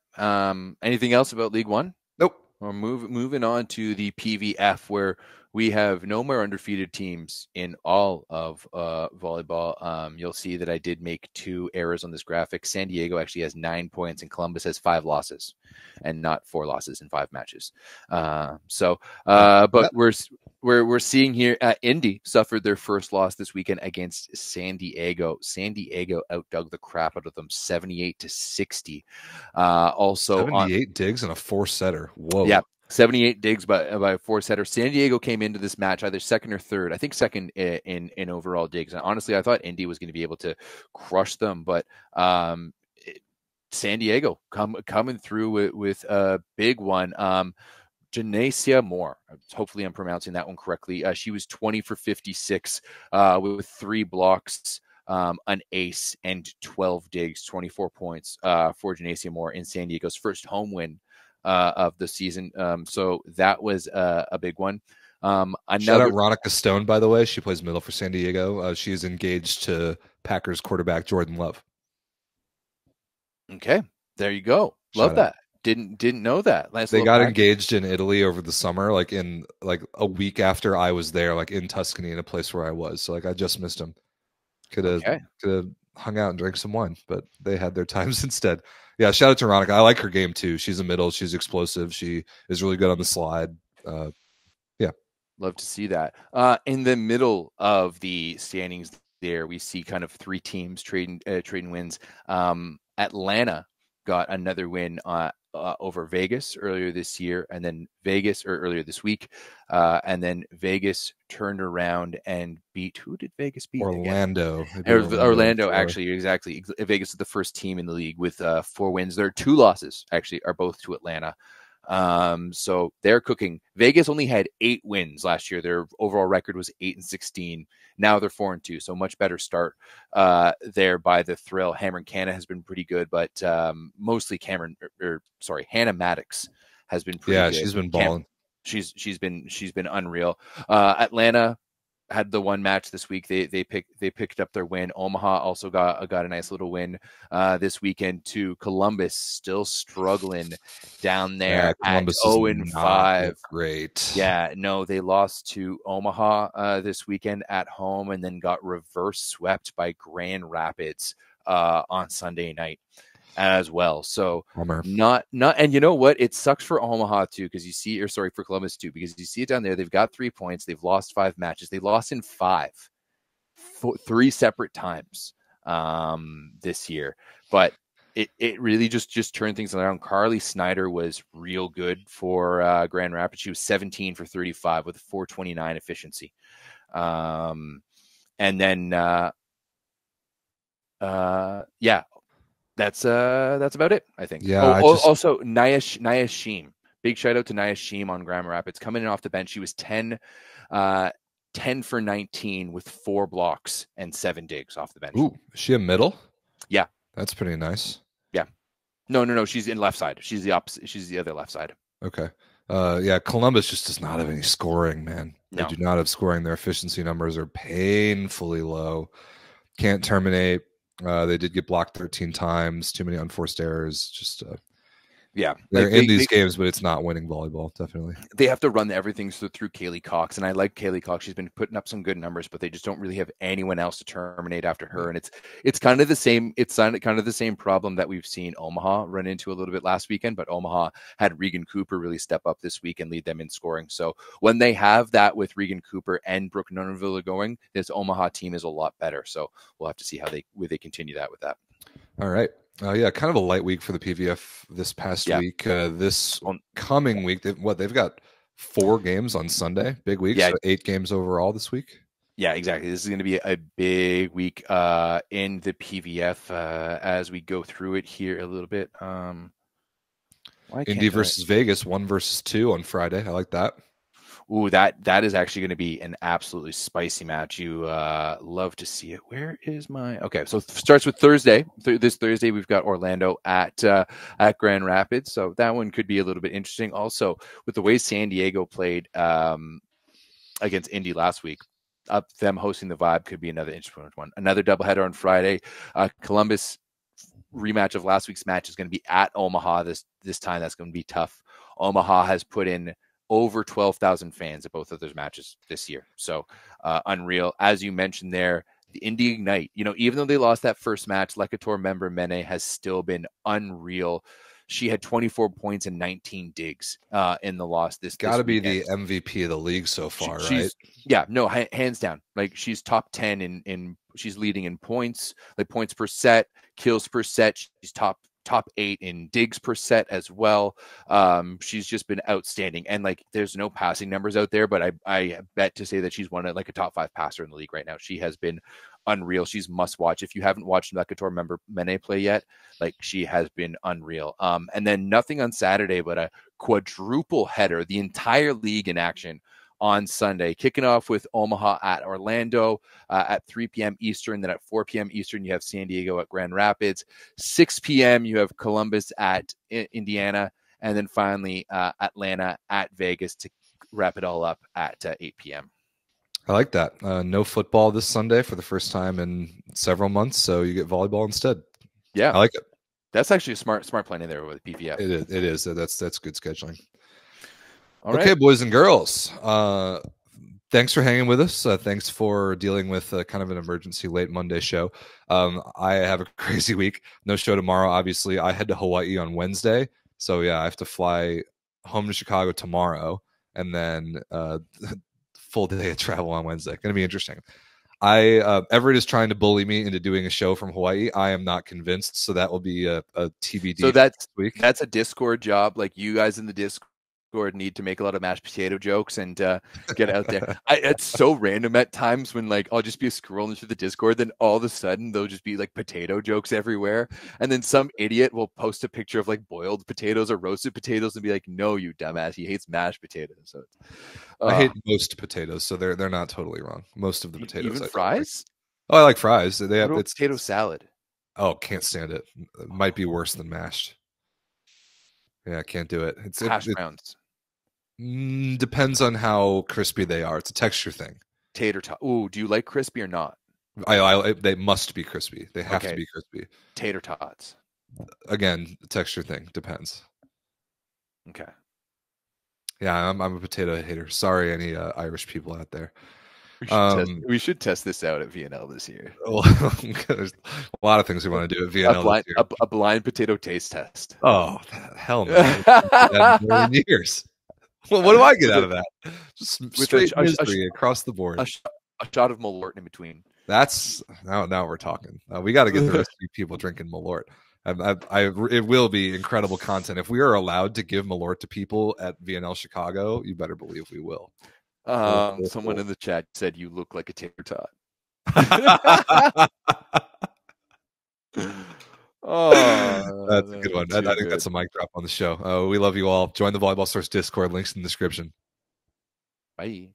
Anything else about League One? Nope. We're moving on to the PVF, where we have no more undefeated teams in all of volleyball. You'll see that I did make 2 errors on this graphic. San Diego actually has 9 points, and Columbus has 5 losses, and not 4 losses in 5 matches. But we're seeing here Indy suffered their first loss this weekend against San Diego. San Diego outdug the crap out of them 78-60. Also 78 digs and a 4-setter. Whoa. Yeah. 78 digs by a 4-setter. San Diego came into this match either second or third. I think second in overall digs. And honestly, I thought Indy was going to be able to crush them, but San Diego coming through with a big one. Janacia Moore, hopefully I'm pronouncing that one correctly. She was 20 for 56 with 3 blocks, an ace, and 12 digs, 24 points for Janacia Moore in San Diego's first home win of the season. So that was a big one. Shout out Ronica Stone, by the way. She plays middle for San Diego. She is engaged to Packers quarterback Jordan Love. Okay, there you go. Love that. Didn't know that. They got engaged in Italy over the summer, like in a week after I was there, like in Tuscany, in a place where I was. So like I just missed them. Could have hung out and drank some wine, but they had their times instead. Yeah, shout out to Ronica. I like her game too. She's a middle. She's explosive. She is really good on the slide. Yeah, love to see that. In the middle of the standings, there we see kind of 3 teams trading wins. Atlanta got another win over Vegas earlier this year, and then earlier this week, and then Vegas turned around and beat. Who did Vegas beat? Orlando. Orlando, actually, exactly. Vegas is the first team in the league with 4 wins. Their 2 losses actually are both to Atlanta. So they're cooking. Vegas only had 8 wins last year. Their overall record was 8-16. Now they're 4-2. So much better start there by the Thrill. Hammer Canna has been pretty good, but mostly Hannah Maddox has been pretty good. Yeah, she's been balling. She's been unreal. Atlanta had the one match this week. They picked up their win. Omaha also got a nice little win this weekend too. Columbus still struggling down there at 0-5. Great. Yeah, no, they lost to Omaha this weekend at home, and then got reverse swept by Grand Rapids on Sunday night as well. So not, and you know what? It sucks for Omaha too, because for Columbus too, because you see it down there. They've got 3 points. They've lost 5 matches. They lost in 3 separate times this year. But it really just turned things around. Carly Snyder was real good for Grand Rapids. She was 17 for 35 with a 429 efficiency. And then yeah, that's about it, I think. Yeah. Also Naya Sheem. Big shout out to Naya Sheem on Grand Rapids. Coming in off the bench, she was 10 for 19 with 4 blocks and 7 digs off the bench. Ooh, is she a middle? Yeah. That's pretty nice. Yeah. No. She's in left side. She's the opposite. She's the other left side. Okay. Yeah, Columbus just does not have any scoring, man. No. They do not have scoring. Their efficiency numbers are painfully low. Can't terminate. They did get blocked 13 times. Too many unforced errors. Just yeah, they're in these games, but it's not winning volleyball. Definitely, they have to run everything through Kaylee Cox, and I like Kaylee Cox. She's been putting up some good numbers, but they just don't really have anyone else to terminate after her. And it's kind of the same. It's kind of the same problem that we've seen Omaha run into a little bit last weekend. But Omaha had Regan Cooper really step up this week and lead them in scoring. So when they have that with Regan Cooper and Brooke Nunaville going, this Omaha team is a lot better. So we'll have to see how they continue that with that. All right. Yeah, kind of a light week for the PVF this past week. This coming week, they've got 4 games on Sunday. Big week. Yeah. So 8 games overall this week. Yeah, exactly. This is going to be a big week in the PVF as we go through it here a little bit. Indy versus Vegas, 1 versus 2 on Friday. I like that. Ooh, that is actually going to be an absolutely spicy match. You love to see it. Where is my... Okay, so it starts with Thursday. This Thursday, we've got Orlando at Grand Rapids. So that one could be a little bit interesting. Also, with the way San Diego played against Indy last week, them hosting the Vibe could be another interesting one. Another doubleheader on Friday. Columbus rematch of last week's match is going to be at Omaha this time. That's going to be tough. Omaha has put in over 12,000 fans at both of those matches this year. So unreal. As you mentioned there, the Indy Ignite, even though they lost that first match, Lekator member Mene has still been unreal. She had 24 points and 19 digs in the loss. This got to be the MVP of the league so far, right? Yeah, no, hands down. Like she's top 10 in she's leading in points, like points per set, kills per set. She's top 8 in digs per set as well. She's just been outstanding. And like, there's no passing numbers out there, but I bet to say that she's one of like a top 5 passer in the league right now. She has been unreal. She's must watch. If you haven't watched Lekator member Mene play yet, like she has been unreal. And then nothing on Saturday, but a quadruple header, the entire league in action on Sunday, kicking off with Omaha at Orlando at 3 p.m. Eastern. Then at 4 p.m. Eastern, you have San Diego at Grand Rapids. 6 p.m., you have Columbus at Indiana. And then finally, Atlanta at Vegas to wrap it all up at 8 p.m. I like that. No football this Sunday for the first time in several months, so you get volleyball instead. Yeah. I like it. That's actually a smart planning there with PVF. It is. That's good scheduling. All okay, right. boys and girls. Thanks for hanging with us. Thanks for dealing with kind of an emergency late Monday show. I have a crazy week. No show tomorrow, obviously. I head to Hawaii on Wednesday. So, yeah, I have to fly home to Chicago tomorrow and then full day of travel on Wednesday. Going to be interesting. Everett is trying to bully me into doing a show from Hawaii. I am not convinced, so that will be a TBD. So this week. That's a Discord job. Like you guys in the Discord need to make a lot of mashed potato jokes and get out there. It's so random at times when like I'll just be scrolling through the Discord, then all of a sudden there'll just be like potato jokes everywhere, and then some idiot will post a picture of like boiled potatoes or roasted potatoes and be like, "No, you dumbass, he hates mashed potatoes." So I hate most potatoes, so they're not totally wrong. Most of the potatoes, even fries. Oh, I like fries. They have it's potato salad. Oh, can't stand it. It might be worse than mashed. Yeah, I can't do it. It's hash browns. Depends on how crispy they are. It's a texture thing. Tater tot. Ooh, do you like crispy or not? They must be crispy. They have to be crispy. Tater tots. Again, texture thing depends. Okay. Yeah, I'm a potato hater. Sorry, any Irish people out there. We should test this out at VNL this year. Well, there's a lot of things we want to do at VNL this year. A blind potato taste test. Oh, hell no. Years. Well, what do I get out of that? Just straight misery across the board. A shot of Malort in between. That's now we're talking. We got to get the rest of you people drinking Malort. It will be incredible content. If we are allowed to give Malort to people at VNL Chicago, you better believe we will. Someone in the chat said you look like a tater tot. Oh, that's a good one. I think that's a mic drop on the show. We love you all. Join the Volleyball Source Discord. Links in the description. Bye.